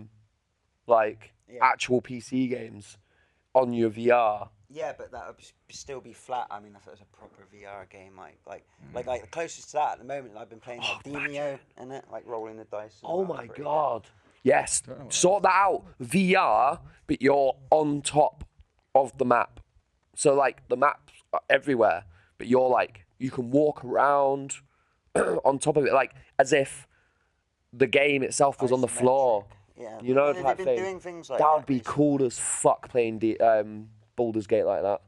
PC games on your VR. Yeah, but that would still be flat. I mean, if it was a proper VR game, like the closest to that at the moment, I've been playing Demio in it, like rolling the dice. And Oh my god! Yes, sort that out. VR, but you're on top of the map. So like the maps are everywhere, but you're like you can walk around on top of it, like as if the game itself was on the floor. Yeah, you know, they've type been thing. doing things like That would that be cool as fuck playing Baldur's Gate like that.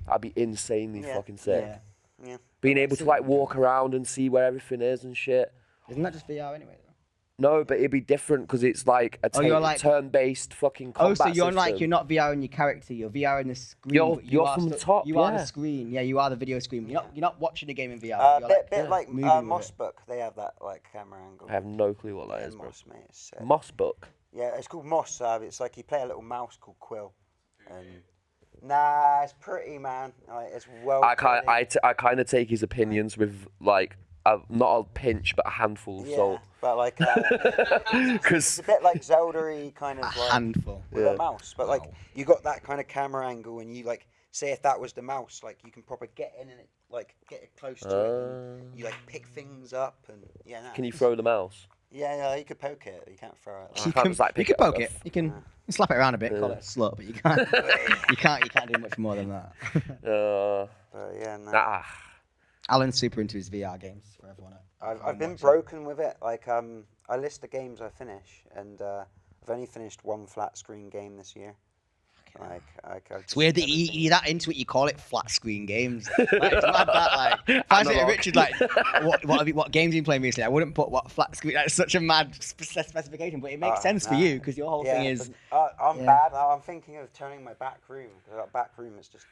That'd be insanely fucking sick. Yeah. Being able to like walk around and see where everything is and shit. Isn't that just VR anyway? No, but it'd be different because it's like a turn-based fucking combat so you're system. you're not VRing your character, you're VRing the screen. You're from the top. You are the screen. Yeah, you are the video screen. You're not watching the game in VR. Bit like Moss Book. They have that like camera angle. I have no clue what that is, bro. Moss, mate. It's sick. Moss Book. Yeah, it's called Moss. It's like you play a little mouse called Quill. And nah, it's pretty, man. Like, it's well. I kind of take his opinions with like not a pinch, but a handful of salt. But like, it's a bit like Zelda-y kind of like handful with a mouse. But like, you got that kind of camera angle, and you like say if that was the mouse, like you can probably get in and like get it close to it. And you like pick things up and Can you throw the mouse? Yeah, you could poke it. You can't throw it. You can poke it. You can slap it around a bit, call it a slut, but you can't do much more than that. But yeah, no. Alan's super into his VR games for everyone. I've been broken with it. Like I list the games I finish, and I've only finished one flat screen game this year. It's weird that you're that into it. You call it flat screen games. Like, it's mad that, like, if I say to Richard, like, what games have you playing recently? I wouldn't put what flat screen. That's such a mad specification, but it makes sense for you because your whole thing is. I'm bad. I'm thinking of turning my back room. That back room is just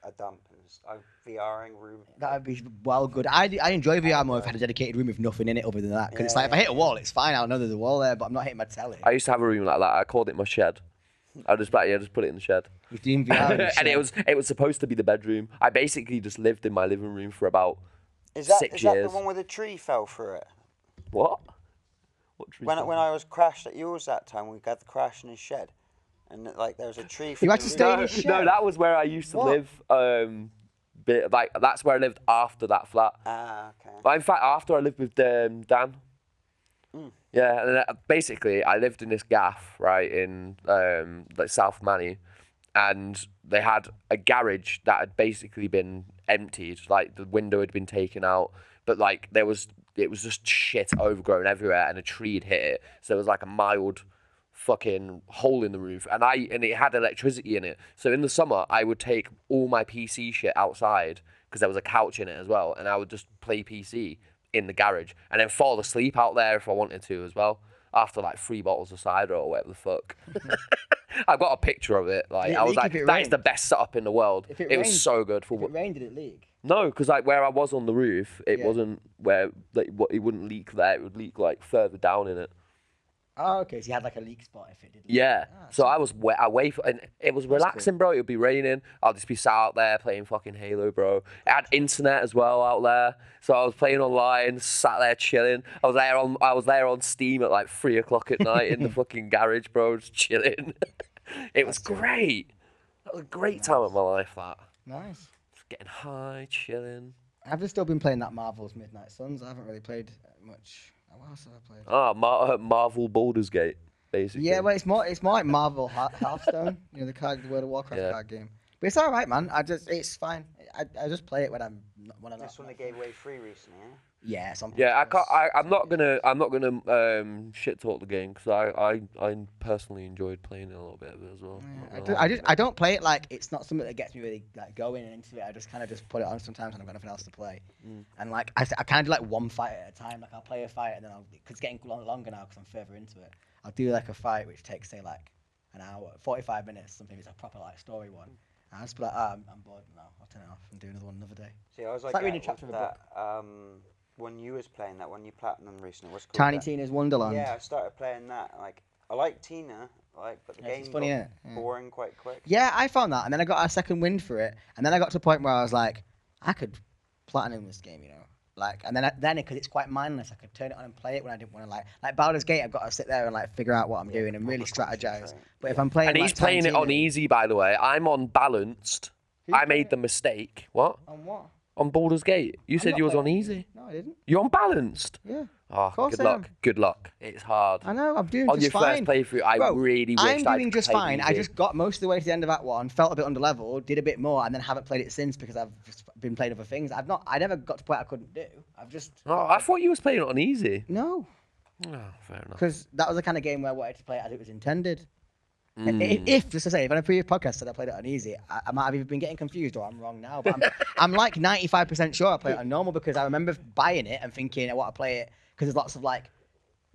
a dump, and I'm VRing room. That would be well good. I enjoy VR more if I had a dedicated room with nothing in it other than that. Because it's like if I hit a wall, it's fine. I'll know there's a wall there, but I'm not hitting my telly. I used to have a room like that. I called it my shed. I just put it in the shed. With the VR and it was supposed to be the bedroom. I basically just lived in my living room for about 6 years. Is that the one where the tree fell through it? What? What tree? When I was crashed at yours that time, we got the crash in his shed, and like there was a tree. You had to stay in his shed. No, that was where I used to live. That's where I lived after that flat. Okay. In fact, after I lived with Dan. Yeah, and then basically I lived in this gaff, right, in like South Manny, and they had a garage that had basically been emptied, like the window had been taken out, but like it was just shit overgrown everywhere, and a tree had hit it, so there was like a mild fucking hole in the roof, and it had electricity in it. So in the summer, I would take all my PC shit outside because there was a couch in it as well, and I would just play PC in the garage and then fall asleep out there if I wanted to as well after like 3 bottles of cider or whatever the fuck. I've got a picture of it. Like I was like, that is the best setup in the world. It was so good. If it rained, did it leak? No, because like where I was on the roof, it wasn't where like it wouldn't leak there. It would leak like further down in it. Oh, okay. So you had like a leak spot if it did. Yeah. So I was away and it was relaxing, bro. It would be raining. I'll just be sat out there playing fucking Halo, bro. It had internet as well out there, so I was playing online, sat there chilling. I was there on Steam at like 3 o'clock at night in the fucking garage, bro, just chilling. It was great. That was a great time of my life. That. Nice. Just getting high, chilling. I've just still been playing that Marvel's Midnight Suns. I haven't really played much. What else have I played? Marvel Baldur's Gate, basically. Yeah, well, it's more like Marvel Hearthstone, the World of Warcraft card game. But it's all right, man. It's fine. I just play it when I'm not. This one they gave away free recently, yeah. Yeah, I'm not gonna shit talk the game because I personally enjoyed playing it a little bit of it as well. Yeah, I don't play it like it's not something that gets me really like going into it. I just kind of just put it on sometimes when I've got nothing else to play. And like I kind of do like one fight at a time. Like I'll play a fight and then because it's getting longer now because I'm further into it. I'll do like a fight which takes say like an hour, 45 minutes. Something it's a proper like story one. And I'll just be like, I'm bored now. I'll turn it off and do another one another day. See, I was like reading a chapter of a book. When you was playing that one, you platinum recently. What's it called? Tiny Tina's Wonderland. Yeah, I started playing that. Like, I like Tina, but the game got boring quite quick. Yeah, I found that, and then I got a second wind for it, and then I got to the point where I was like, I could platinum this game, Like, and then because it's quite mindless, I could turn it on and play it when I didn't want to like Baldur's Gate. I've got to sit there and like figure out what I'm doing and really strategize. But if I'm playing, and he's playing it on easy, by the way. I'm on balanced. I made the mistake. What? On what? On Baldur's Gate. You said you was on easy. No, I didn't. You're on balanced. Yeah. Oh, good luck. Good luck. It's hard. I know. I'm doing on just fine. On your first playthrough, I really wish I'm doing just fine. Easy. I just got most of the way to the end of that one, felt a bit underleveled, did a bit more, and then haven't played it since because I've just been playing other things. I never got to a point I couldn't do. I've just. Oh, I thought you was playing it on easy. No. Oh, fair enough. Because that was the kind of game where I wanted to play it as it was intended. If just to say, if on a previous podcast said I played it on easy, I might have either been getting confused or I'm wrong now. But I'm like 95% sure I played it on normal because I remember buying it and thinking I want to play it because there's lots of like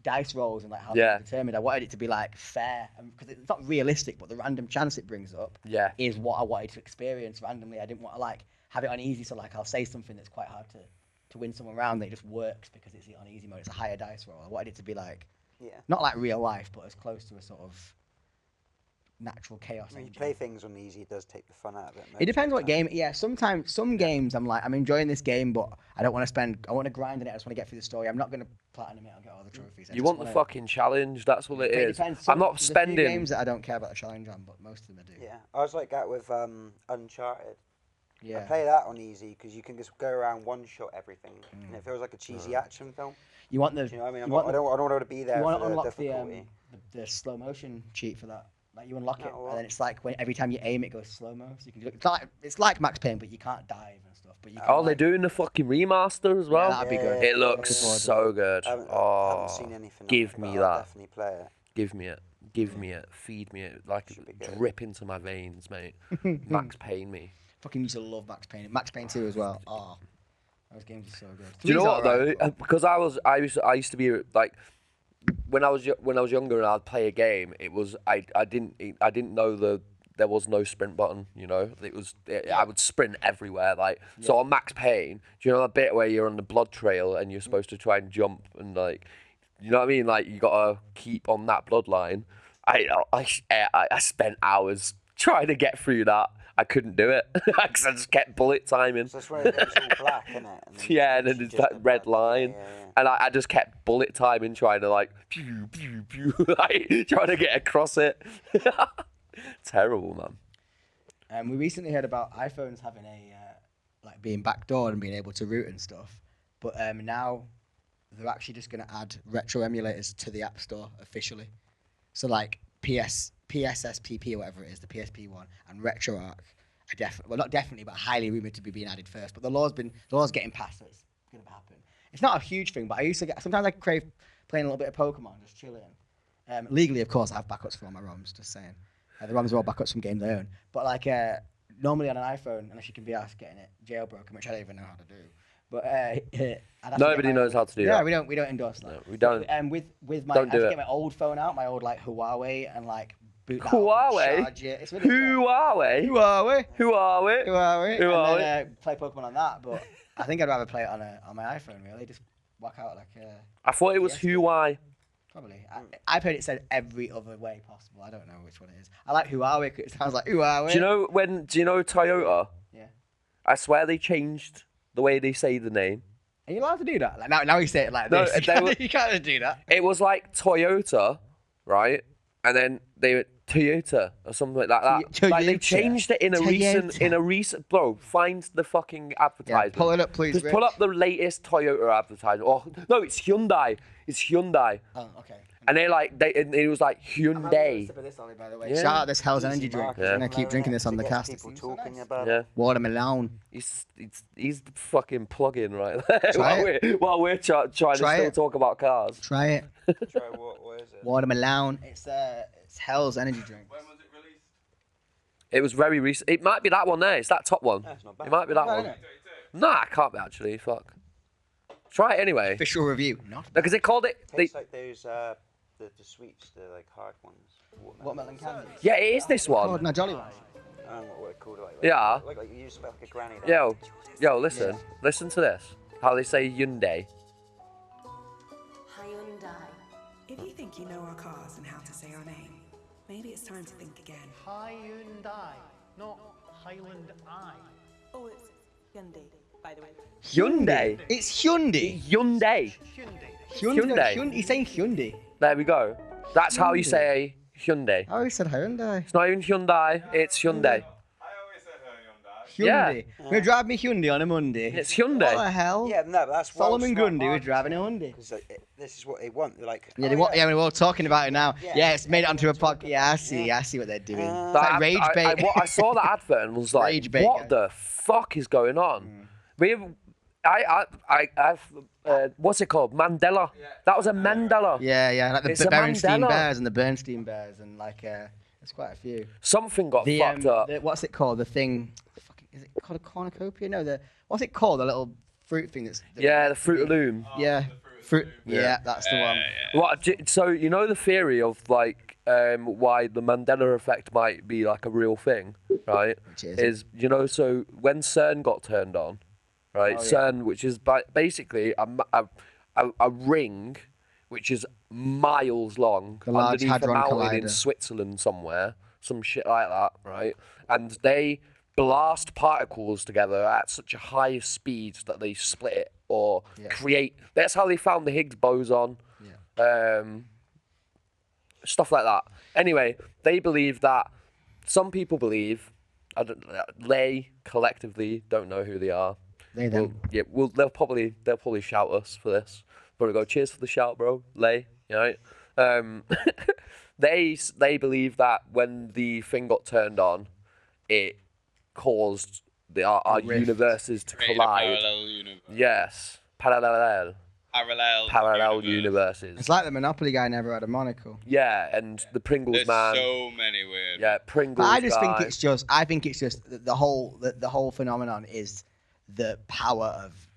dice rolls and like how it's determined. I wanted it to be like fair because it's not realistic, but the random chance it brings up is what I wanted to experience randomly. I didn't want to like have it on easy, so like I'll say something that's quite hard to win someone around. That it just works because it's on easy mode. It's a higher dice roll. I wanted it to be like not like real life, but as close to a sort of natural chaos. When you play things on easy, it does take the fun out of it. It depends what game. Yeah, sometimes some games I'm like I'm enjoying this game, but I don't want to I want to grind in it. I just want to get through the story. I'm not going to platinum it and get all the trophies. You want the fucking challenge? That's what it is. I'm not spending. There's a few games that I don't care about the challenge on, but most of them I do. Yeah, I was like that with Uncharted. Yeah. I play that on easy because you can just go around one-shot everything, and it feels like a cheesy action film. You want the? Do you know what I mean? I don't want to be there. You want for to unlock the slow motion cheat for that. Like you unlock it, and then it's like every time you aim, it goes slow mo. So you can it's like Max Payne, but you can't dive and stuff. But you can, they're doing the fucking remaster as well. Yeah, that'd be good. It looks so good. I haven't seen anything. Give me that. Definitely play it. Give me it. give me it, feed me it, like drip into my veins, mate. Max Payne me. Fucking used to love Max Payne. Max Payne 2 as well. Oh, those games are so good. Do you know what though? Alright, but- Because I used to be like, when I was younger and I'd play a game, it was I didn't know there was no sprint button. You know, I would sprint everywhere. Like so on Max Payne, do you know that bit where you're on the blood trail and you're supposed to try and jump and like, you know what I mean? Like you gotta keep on that bloodline. I spent hours trying to get through that. I couldn't do it because I just kept bullet timing. So that's where it goes all black, isn't it? Yeah, and then there's that red line. Yeah. And I just kept bullet timing, trying to like, pew, pew, pew, like trying to get across it. Terrible, man. We recently heard about iPhones having like being backdoored and being able to root and stuff. But now they're actually just going to add retro emulators to the App Store officially. So like PSSPP or whatever it is, the PSP one, and RetroArch are definitely, well, not definitely, but highly rumored to be being added first. But the law's getting passed, so it's going to happen. It's not a huge thing, but sometimes I crave playing a little bit of Pokemon, just chilling. Legally, of course, I have backups for all my ROMs, just saying. The ROMs are all backups from games I own. But like normally on an iPhone, unless you can be asked getting it jailbroken, which I don't even know how to do. But Nobody knows how to do that. Yeah, we don't endorse that. No, we don't. With my, Don't I do have to it. get my old phone out, my old like Huawei, and like boot that up Huawei? and charge it. It's really Who are we? Huawei. Who are we? Huawei. Who are and then, play Pokemon on that, but I think I'd rather play it on my iPhone. Really, just whack out like I thought it was Yes, who I. probably. I've heard it said every other way possible. I don't know which one it is. I like Huawei 'cause it sounds like Huawei. Do you know Toyota? Yeah. I swear they changed the way they say the name. Are you allowed to do that? Like now you say it like No, this. You can't just do that. It was like Toyota, right? And then they were Toyota or something like that. Like they Toyota. changed it in a recent. Bro, find the fucking Yeah, advertisement. pull it up, please. Just Rich. pull up the latest Toyota advertisement. Oh no, it's Hyundai. It's Hyundai. Oh, okay. And it was like Hyundai. By the way. Yeah. Shout out this Hell's Energy drink. Marketing, Yeah. I'm gonna keep drinking this on the cast. People talking about Yeah. it. Watermelon. He's the fucking plug-in right there. Try while we're trying to Try still it. talk about cars. Try it. Try what is it? Watermelon. It's Hell's Energy drink. When was it released? It was very recent. It might be that one there. It's that top one. Yeah, it's not bad. It might be that Right, one. innit? 32. Nah, it can't be actually. Fuck. Try it anyway. Official review. Not Because they called it. Tastes like those the sweets, the like hard ones. watermelon candy. Yeah, it is this Oh, one. no, Jolly ones. I don't know what it's called. Like, Yeah. Like you used to like a granny. Like, Yo, listen. Listen to this. How they say Hyundai. Hyundai. If you think you know our cars and how to say our name, maybe it's time to think again. Hyundai, not Highland Eye. Oh, it's Hyundai, by the way. Hyundai. It's Hyundai. Hyundai. Hyundai. He's saying Hyundai. There we go. That's how you say Hyundai. Oh, he said Hyundai. It's not even Hyundai. It's Hyundai. I always said Hyundai. Hyundai. Yeah. We're driving Hyundai on a Monday. It's Hyundai. What the hell? yeah, no, but that's Solomon well smart Grundy was marketing. driving a Hyundai. 'Cause, like, this is what they want. They're like, Yeah, we're all talking about it now. Yeah. Yeah, it's made it onto a podcast. Yeah, I see what they're doing. It's like rage bait. I saw that advert and was like, Rage bait, what guys. the fuck is going on? What's it called? Mandela. That was a Mandela. Yeah, like the It's a Berenstein Mandela. Bears and the Bernstein Bears and like there's quite a few. Something got The, fucked up. what's it called? The thing. Is it called a cornucopia? No, what's it called? The little fruit thing that's. Yeah, the Fruit of Loom. Yeah, fruit. Yeah, that's the one. So you know the theory of like why the Mandela effect might be like a real thing, right? Which is? So when CERN got turned on, right? Oh, yeah. CERN, which is basically a ring, which is miles long The Large underneath a Hadron mountain in Collider. Switzerland somewhere, some shit like that, right? And they blast particles together at such a high speed that they split it or create. That's how they found the Higgs boson. Yeah. Stuff like that. Anyway, they believe that. Some people believe. They collectively don't know who they are. They them. They'll probably shout us for this. But we go, cheers for the shout, bro. Lay, you know. They believe that when the thing got turned on, it caused our rift. universes to Created a collide. parallel universe. Yes, parallel. parallel universes. It's like the Monopoly guy never had a monocle. Yeah, and the Pringles There's man. so many weird. Yeah, Pringles But I just guy. think it's just the whole phenomenon is the power of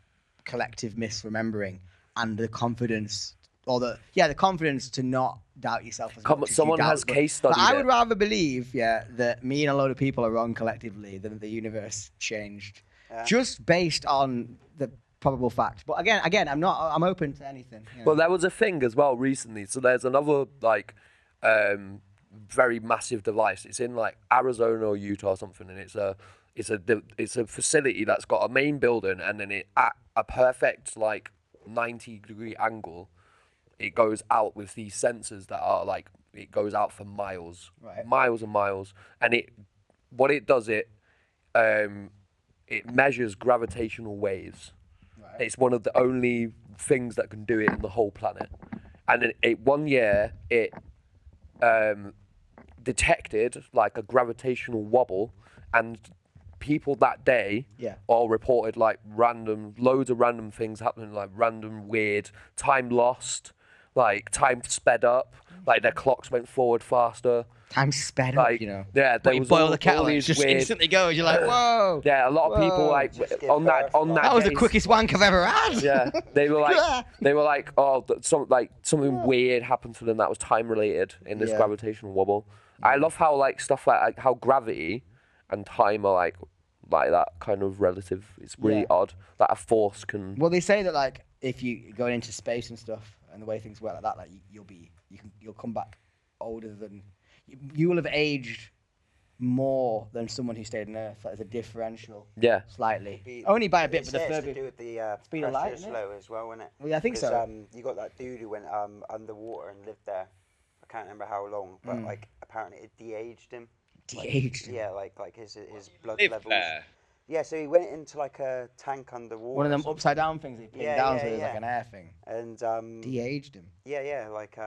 collective misremembering and the confidence, or the confidence to not doubt yourself as much as Someone you doubt, has case studied But I would it. rather believe, that me and a load of people are wrong collectively than the universe changed, just based on the probable fact. But again, I'm open to anything. You know? Well, there was a thing as well recently. So there's another like very massive device. It's in like Arizona or Utah or something, and it's a facility that's got a main building, and then it at a perfect like 90-degree angle, it goes out with these sensors that are like, it goes out for miles, miles and miles, and what it does, it measures gravitational waves. Right. It's one of the only things that can do it in the whole planet, and one year it detected like a gravitational wobble, and people that day all reported like loads of random things happening, like random weird time lost, like time sped up, like their clocks went forward faster. Time sped up, you know. Yeah, But you boil the kettle and it just instantly goes. You're like, whoa. Yeah, a lot of people like on that. That was the quickest wank I've ever had. Yeah, they were like, oh, something weird happened to them that was time related in this gravitational wobble. I love how like stuff like how gravity and time are like that kind of relative. It's really odd that a force can. Well, they say that like if you go into space and stuff and the way things work like that, like you'll come back older than you will have aged more than someone who stayed on Earth. Like, there's a differential. Yeah. Slightly. Only by a bit, but the It's further to do with the speed of light, pressure slow as well, isn't it? Well, yeah, I think so. You got that dude who went underwater and lived there. I can't remember how long, but like apparently it de-aged him. De-aged him. Yeah, like his blood Live levels. there. Yeah, so he went into like a tank underwater. One of them upside down things he pinned down, so there's like an air thing. And de-aged him. Yeah, like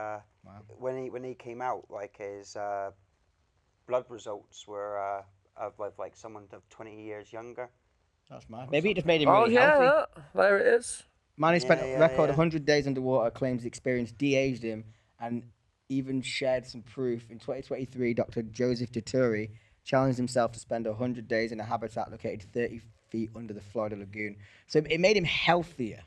when he came out, like his blood results were of like someone of 20 years younger. That's mad. Maybe it just made him really healthy. There it is. Man who spent a record 100 days underwater claims the experience de-aged him, and even shared some proof. In 2023, Dr. Joseph Dituri challenged himself to spend 100 days in a habitat located 30 feet under the Florida lagoon. So it made him healthier.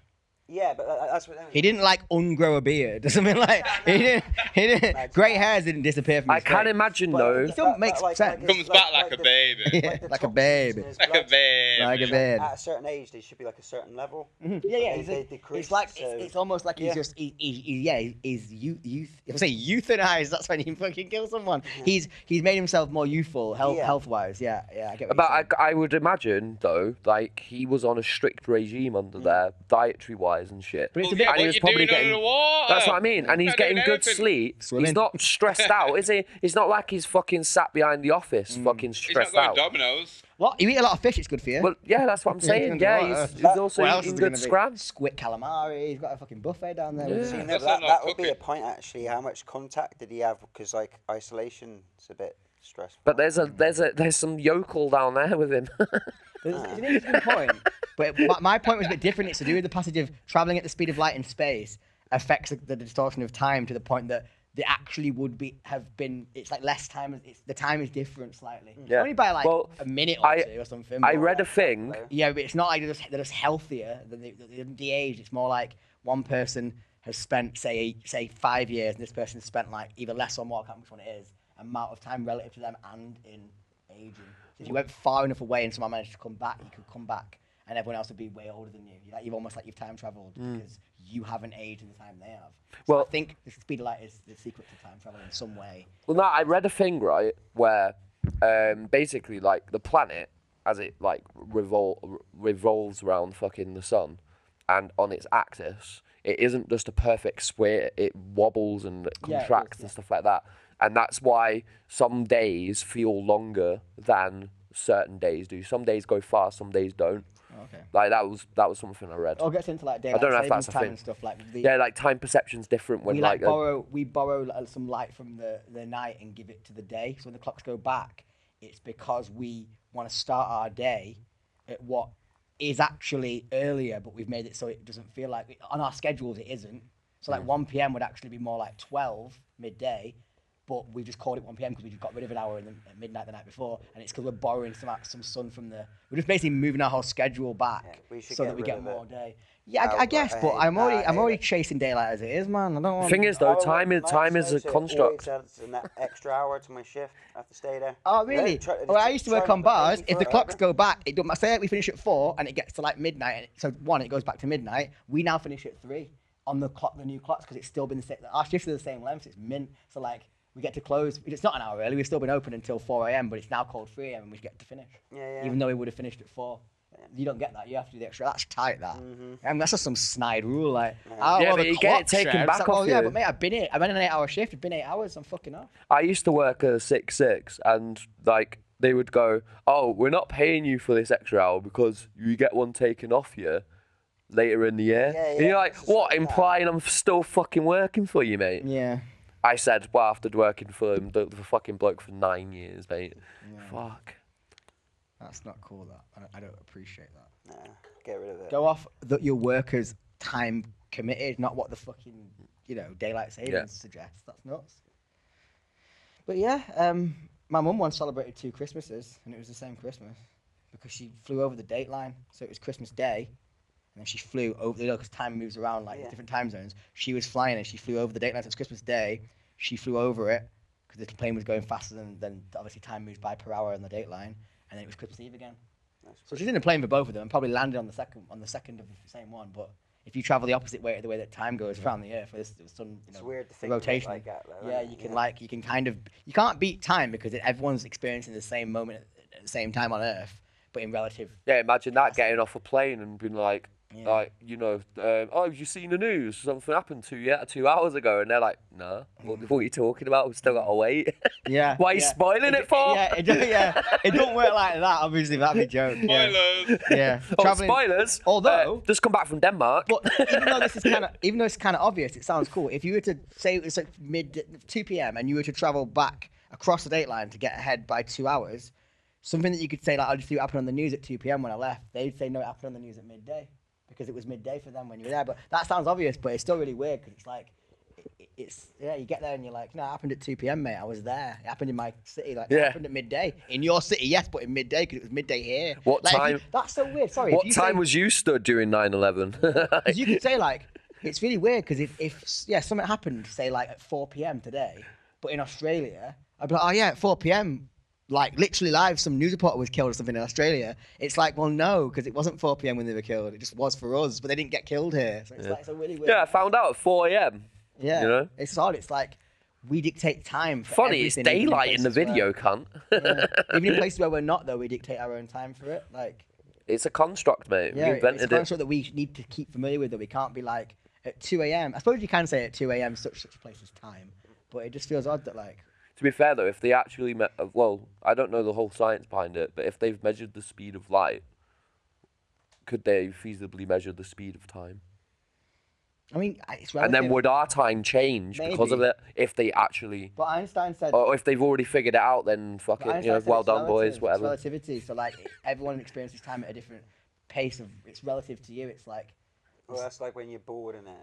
Yeah, but that's what he didn't like ungrow a beard or something like. He didn't. Grey hairs didn't disappear from his face. I can't imagine though. It still makes sense. Comes back like a baby. Yeah, like a baby. Like a baby. Like a baby. At a certain age, they should be like a certain level. Mm-hmm. Yeah. They decrease, it's like so it's almost like he's just he's youth. If I say euthanized, that's when you fucking kill someone. He's made himself more youthful, health wise. Yeah. I get what you're saying. I would imagine though, like he was on a strict regime under there, dietary wise and shit. But it's Yeah, and he was probably getting. That's what I mean. And he's Not getting doing good anything. sleep. Swimming. He's not stressed out, is he? It's not like he's fucking sat behind the office, fucking He's stressed not going out. Dominoes. What? You eat a lot of fish, it's good for you. Well, yeah, that's what I'm saying. Yeah, he's also What else is eating there good gonna be? scran. Squid calamari. He's got a fucking buffet down there. Yeah. No, That's that not would be a cooking. point actually. How much contact did he have? Because like isolation's a bit stressful. But there's some yokel down there with him. It's an interesting point, but my point was a bit different. It's to do with the passage of traveling at the speed of light in space affects the distortion of time to the point that they actually would have been. It's like less time. The time is different slightly. Yeah. Only by like Well, a minute or two or something. I but- read a thing. Yeah, but it's not like they're just healthier than they're de-aged. It's more like one person has spent say 5 years, and this person has spent like either less or more. I can't remember which one it is. Amount of time relative to them and in aging. So if you went far enough away and someone managed to come back, you could come back, and everyone else would be way older than you. You've almost like you've time traveled because you haven't aged in the time they have. So Well- I think the speed of light is the secret to time travel in some way. Well, no, I read a thing right where basically like the planet as it like revolves around fucking the sun, and on its axis, it isn't just a perfect square. It wobbles and contracts and stuff like that. And that's why some days feel longer than certain days do. Some days go fast, some days don't. Okay. Like that was something I read. It gets into like I don't know if daylight that's a savings time thing. and stuff like. Yeah, like time perception's different when We borrow some light from the night and give it to the day. So when the clocks go back, it's because we want to start our day at what is actually earlier, but we've made it so it doesn't feel like on our schedules it isn't. So like 1 p.m. would actually be more like 12 midday, but we just called it 1 p.m. because we just got rid of an hour at midnight the night before, and it's because we're borrowing some sun from the. We're just basically moving our whole schedule back so that we get more day. Yeah, I guess, but I'm already chasing daylight as it is, man. I don't want. The thing is, though, time is a construct. Always adds an extra hour to my shift. I have to stay there. Oh, really? Well, I used to work on bars. If the clocks go back, it don't matter. Say we finish at 4 and it gets to like midnight. So 1, it goes back to midnight. We now finish at 3 on the clock, the new clocks, because it's still been the same. Our shifts are the same length. It's mint. So like we get to close. It's not an hour early. We've still been open until 4 a.m. But it's now called 3 a.m. and we get to finish. Yeah. Even though we would have finished at 4. You don't get that. You have to do the extra. That's tight. That. I mean, that's just some snide rule. Like, but you get it taken back off you. Yeah, but mate, I've been in an 8-hour shift. It's been 8 hours. I'm fucking off. I used to work a 6-6, and like they would go, "Oh, we're not paying you for this extra hour because you get one taken off you later in the year." Yeah, and you're like, "What?" Implying I'm still fucking working for you, mate. Yeah. I said, "Well, after working for him, the fucking bloke for 9 years, mate. Fuck." That's not cool. That I don't appreciate that. Nah, get rid of it. Go off your workers' time committed, not what the fucking daylight savings suggests. That's nuts. But yeah, my mum once celebrated 2 Christmases, and it was the same Christmas because she flew over the date line. So it was Christmas Day, and then she flew over. Because time moves around like different time zones. She was flying, and she flew over the date line. So it was Christmas Day. She flew over it because the plane was going faster than obviously time moves by per hour on the date line, and then it was Christmas Eve again. So she's in a plane for both of them and probably landed on the second of the same one. But if you travel the opposite way, the way that time goes around the Earth, with the sun, it's weird to think rotation. like that, though, yeah, you can kind of you can't beat time because everyone's experiencing the same moment at the same time on Earth, but in relative. Yeah, imagine that getting off a plane and being like, oh, have you seen the news? Something happened 2 hours ago, and they're like, nah, what are you talking about? We've still got to wait. Yeah. Why are you spoiling it for? Yeah, it don't work like that. Obviously, that'd be a joke. Spoilers. Yeah. Spoilers. Although, just come back from Denmark. But even though it's kind of obvious, it sounds cool. If you were to say it was like 2 p.m. and you were to travel back across the date line to get ahead by 2 hours, something that you could say like, "I'll just see what happened on the news at 2 p.m. when I left." They'd say no, it happened on the news at midday. Because it was midday for them when you were there. But that sounds obvious, but it's still really weird because it's like, you get there and you're like, no, it happened at 2 p.m, mate. I was there. It happened in my city. It happened at midday. In your city, yes, but in midday because it was midday here. What time? That's so weird. Sorry. What time was you stood during 9/11? You could say like, it's really weird because if something happened, say like at 4 p.m. today, but in Australia, I'd be like, oh yeah, at 4 p.m, like literally live, some news reporter was killed or something in Australia. It's like, well, no, because it wasn't 4 p.m. when they were killed. It just was for us, but they didn't get killed here. So it's like it's a really weird. Yeah, I found out at 4 a.m. Yeah, you know? It's odd. It's like we dictate time. For Funny, it's everything, daylight in the video, cunt. Even in places where we're not, though, we dictate our own time for it. Like it's a construct, mate. Yeah, we invented it's a construct that we need to keep familiar with. That we can't be like at 2 a.m. I suppose you can say at 2 a.m. such a place as time, but it just feels odd that like. To be fair, though, if they actually I don't know the whole science behind it, but if they've measured the speed of light, could they feasibly measure the speed of time? I mean, it's relative. And then would our time change because of it if they actually... But Einstein said... Or if they've already figured it out, then fuck it, well done, boys, whatever. It's relativity, so like everyone experiences time at a different pace. It's relative to you, it's like... Well, that's like when you're bored, isn't it?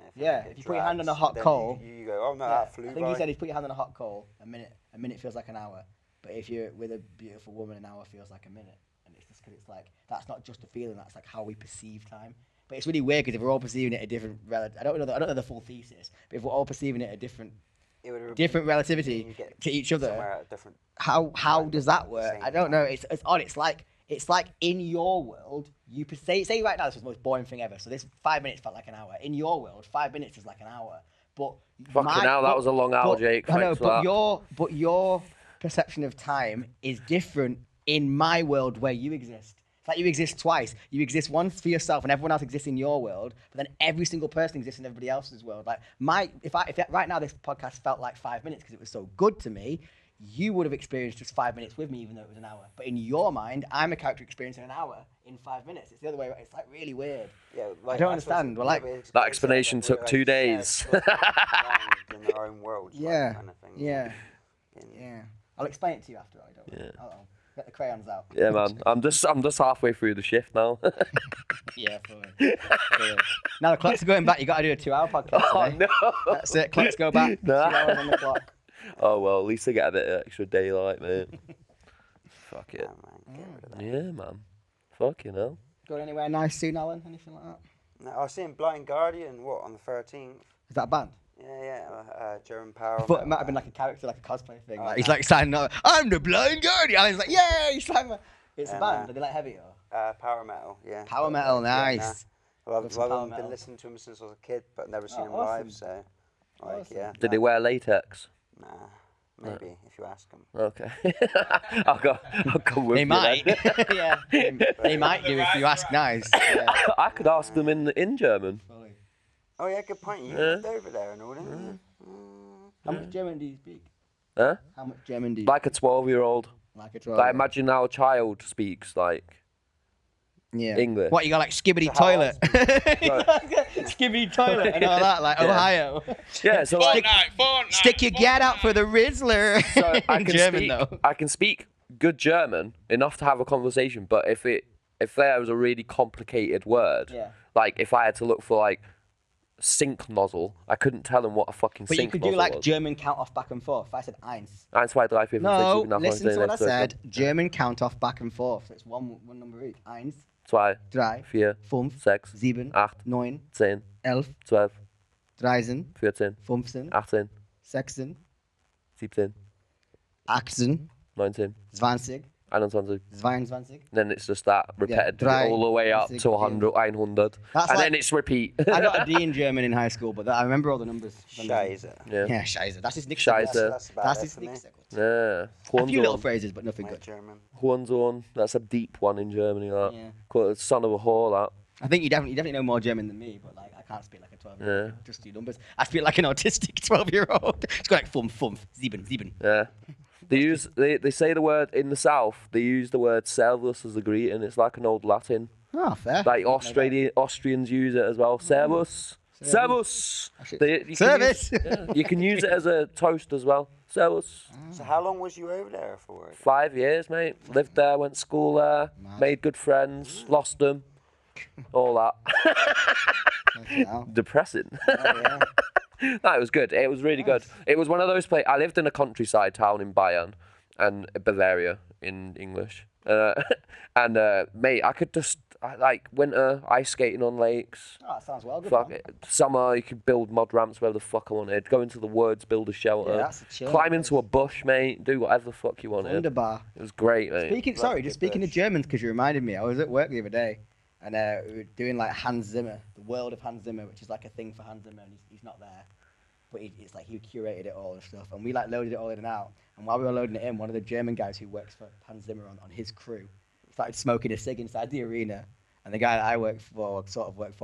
If you put your hand on a hot coal... You go, oh no, that flew by. I think he said if you put your hand on a hot coal, a minute feels like an hour. But if you're with a beautiful woman, an hour feels like a minute. And it's just because it's like, that's not just a feeling, that's like how we perceive time. But it's really weird because if we're all perceiving it a different relative, I don't know the full thesis, but if we're all perceiving it a different relativity to each other, how does that work? I don't know. It's odd. It's like in your world, you say right now this was the most boring thing ever. So this 5 minutes felt like an hour. In your world, 5 minutes is like an hour. But fucking hell, that was a long hour, Jake. I know, but your perception of time is different in my world where you exist. It's like you exist twice. You exist once for yourself, and everyone else exists in your world. But then every single person exists in everybody else's world. Like if right now this podcast felt like 5 minutes because it was so good to me, you would have experienced just 5 minutes with me, even though it was an hour. But in your mind, I'm a character experiencing an hour in 5 minutes. It's the other way. It's like really weird. Yeah, like, I don't understand. Well, like that explanation took 2 days. In their own world. Yeah. Kind of thing. Yeah. I'll explain it to you after. Get the crayons out. Yeah, man. I'm just halfway through the shift now. Yeah, fully. Now the clock's going back. You got to do a 2-hour podcast Oh today. no. That's it. Clocks go back. Nah. 2 hours on the clock. Oh well, at least I get a bit of extra daylight, mate. Fuck it. Yeah, man, get rid of that. Yeah, man. Fucking hell. Going anywhere nice soon, Alan? Anything like that? No, I was seeing Blind Guardian, on the 13th? Is that a band? Yeah, German power. I thought it might have been like a character, like a cosplay thing. Like he's like signing up. I'm the Blind Guardian. And he's like, yay! He's like, it's a band. Are they like heavy or? Power metal, yeah. Power metal, nice. Well, Love some power I've metal. been listening to him since I was a kid, but never seen him awesome. live, so, like, Awesome. yeah. Did they wear latex? Nah, maybe, if you ask him. Okay. I'll come with They you might. then. Yeah. They might do if you ask nice. Yeah. I could ask them in German. Oh, yeah, good point. You Yeah. lived over there and all, didn't you? How much German do you speak? Huh? How much German do you Like a 12-year-old. Like a 12? Like, imagine how a child speaks, like, Yeah. English. What, you got like skibbity So how I toilet? Skibbity toilet and all that, like Yeah. Ohio. Yeah, so like, Fortnite. Stick your gat out for the Rizzler. so I In can German speak, though. I can speak good German enough to have a conversation, but if there was a really complicated word, Yeah. like if I had to look for like sink nozzle, I couldn't tell them what a fucking But you sink could nozzle do like was. German count off back and forth. If I said eins. 1, 2, 3, 4, 5, No, 6, 7, 8, 9, 10, listen to what I 11, 12, said. German count off back and forth. So it's one number each. Eins, 2, 3, 4, 5, 6, 7, 8, 9, 10, 11, 12, 13, 14, 15, 18, 16, 17, 18, 19, 20, 21. 22. Then it's just that repeated Drei, all the way up to 100, 100. That's And like- then it's repeat. I got a D in German in high school, but I remember all the numbers. Scheiße. Yeah. Yeah, Scheiße. Das ist nichts Scheiße. gut. That's about Das it ist for me. nichts gut. Yeah. A few little Hurensohn. phrases, but nothing My good. German. Hurensohn. That's a deep one in Germany, that. Yeah. Called the son of a whore, that. I think you definitely know more German than me, but like I can't speak like a 12-year-old. Yeah. Just do numbers. I speak like an autistic 12-year-old. It's got like fum, 7. Yeah. They say the word in the south, they use the word servus as a greeting. It's like an old Latin. Oh, fair. Like Austrians use it as well. Servus. Servus. Actually, You can Service. you can use it as a toast as well. Servus. So how long was you over there for? 5 years, mate. Lived there, went to school there, made good friends, lost them. All that. Fucking hell. Depressing. Oh, yeah. No, it was good. It was really good. It was one of those places. I lived in a countryside town in Bayern and Bavaria in English. Mate, I could just like winter ice skating on lakes. Oh, that sounds well good. Fuck man. it. Summer, you could build mud ramps wherever the fuck I wanted. Go into the woods, build a shelter. Yeah, that's a chill Climb place. into a bush, mate. Do whatever the fuck you wanted. Wunderbar. It was great, mate. Speaking of Germans, because you reminded me, I was at work the other day, and we were doing like Hans Zimmer, the world of Hans Zimmer, which is like a thing for Hans Zimmer, and he's not there, but it's like he curated it all and stuff, and we like loaded it all in and out, and while we were loading it in, one of the German guys who works for Hans Zimmer on his crew started smoking a cig inside the arena, and the guy that I work for,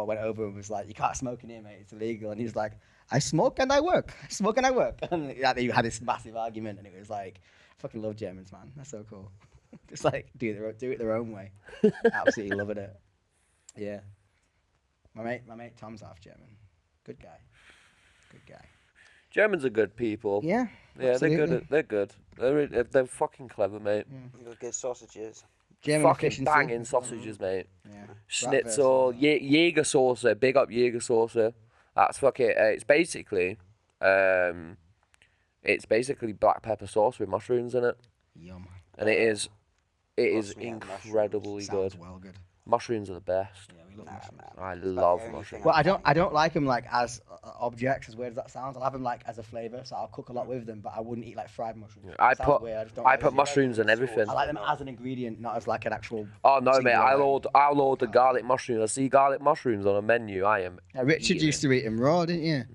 went over and was like, "You can't smoke in here, mate. It's illegal." And he's like, "I smoke and I work. I smoke and I work." And he had this massive argument, and it was like, I fucking love Germans, man. That's so cool. Just like do it their own way. Absolutely loving it. Yeah. My mate Tom's half German. Good guy. Germans are good people. Yeah. Yeah, absolutely. they're good. They're fucking clever, mate. You got good sausages. German Fucking efficiency. banging sausages, mate. Yeah. Schnitzel, Jägersauce, big up Jägersauce. That's fucking. It's basically black pepper sauce with mushrooms in it, Yum. and it is Course we have incredibly Sounds good. well good. Mushrooms are the best. Yeah, we love mushrooms. I the love only mushrooms. thing Well, I don't like them like as objects, as weird as that sounds. I'll have them like as a flavour, so I'll cook a lot with them, but I wouldn't eat like fried mushrooms. I It sounds put weird, I just don't I like put it. mushrooms in everything. I like them as an ingredient, not as like an actual. Oh no, mate! singular I'll order garlic mushrooms. I see garlic mushrooms on a menu. I am. Yeah, Richard eating used to eat them raw, didn't you?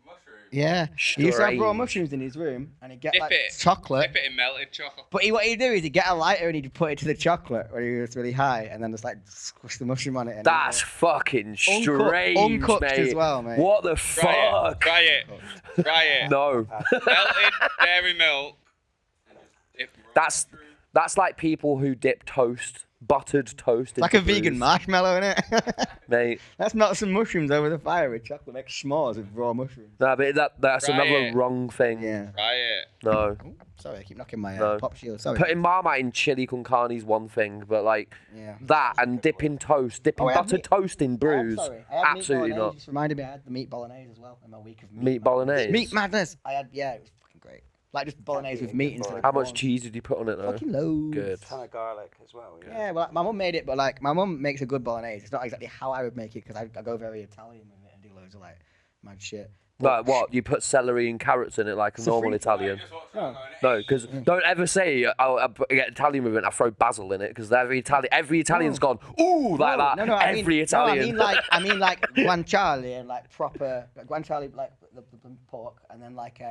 Mushroom. Yeah. He used to have raw Strange. mushrooms in his room, and he'd get Dip like it. chocolate. Dip it in melted chocolate. But what he'd do is he'd get a lighter and he'd put it to the chocolate when he was really high, and then just like squish the mushroom on it. And That's fucking strange, uncooked mate. as well, mate. What the Try it. fuck? Try it. Try it. No, Melted dairy milk. And just dip raw that's mushroom. that's like people who dip toast buttered toast. It's like a vegan marshmallow, innit? Mate. Let's melt some mushrooms over the fire with chocolate. Make s'mores with raw mushrooms. No, but that's Try another it. wrong thing. Yeah. Try it. No. Oh, sorry, I keep knocking my No. pop shield. Sorry. Putting Marmite in chili con carne is one thing, but like Yeah. that and dipping Oh, I had buttered meat- toast in I'm brews, sorry. I had absolutely meat not. Just reminded me I had the meat bolognese as well in my week of Meat bolognese? Meat madness. I had, yeah, it was fucking great. Like just bolognese with meat instead of How much corn. cheese did you put on it though? Fucking loads. Good. Ton of garlic as well. Yeah. Yeah, well, my mum made it, but like my mum makes a good bolognese. It's not exactly how I would make it because I go very Italian with it and do loads of like mad shit. Like what? You put celery and carrots in it like a normal Italian? No, because don't ever say I get Italian with it and I throw basil in it because every Italian's gone ooh like that. No, I mean, every Italian. I mean like guanciale and like proper guanciale, like the pork, and then like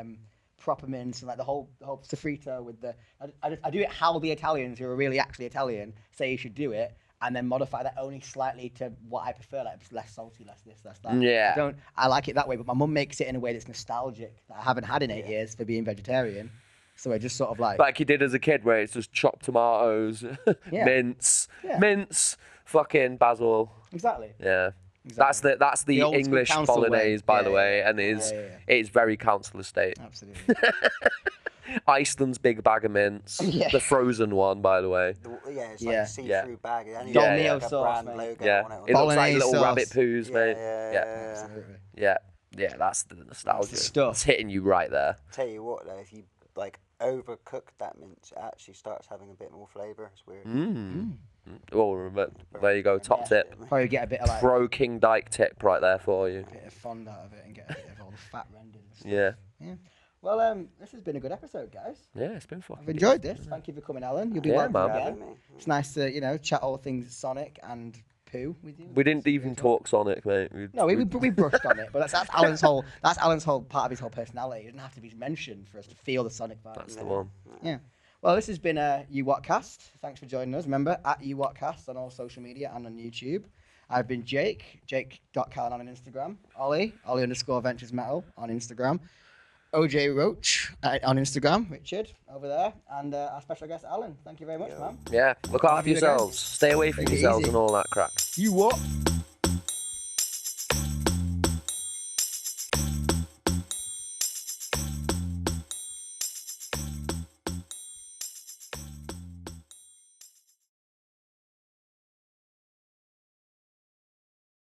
proper mince and like the whole sofrito with the. I do it how the Italians who are really actually Italian say you should do it. And then modify that only slightly to what I prefer, like less salty, less this, less that. Yeah. I like it that way, but my mum makes it in a way that's nostalgic that I haven't had in 8 years for being vegetarian. So I just sort of like you did as a kid, where it's just chopped tomatoes, Yeah. mince, fucking basil. exactly. Yeah. Exactly. That's the The old school English council way. bolognese, by the Yeah, way, yeah, and yeah. it is very council estate. Absolutely. Iceland's big bag of mince, Yeah. the frozen one, by the way. Yeah, it's Yeah. like a see-through bag. And Yeah, it's yeah. like a Sauce, brand mate. logo Yeah, on it. it looks like Bolognese little sauce. rabbit poos, mate. Yeah. Absolutely. Yeah, that's the nostalgia. stuff. It's hitting you right there. Tell you what, though, if you like overcook that mince, it actually starts having a bit more flavour. It's weird. Oh, there you go, top tip. Probably get a bit of like Pro King Dyke tip right there for you. a bit of fond out of it and get a bit of all the fat rendered. And stuff. Yeah. Yeah. Well, this has been a good episode, guys. Yeah, it's been fucking I've enjoyed this. Thank you for coming, Alan. You'll be Yeah, welcome man. again. It's nice to chat all things Sonic and poo with you. We didn't even talk Sonic, mate. No, we brushed on it, but that's Alan's whole part of his whole personality. It doesn't have to be mentioned for us to feel the Sonic vibe. That's the one. Yeah. Well, this has been Uwotcast. Thanks for joining us. Remember, at Uwotcast on all social media and on YouTube. I've been Jake.Callan on Instagram. Ollie_VenturesMetal on Instagram. OJ Roach on Instagram, Richard over there. And our special guest, Alan. Thank you very much, man. Yeah, look Love after you again. yourselves. Stay away from Take it yourselves easy. and all that crap. You what?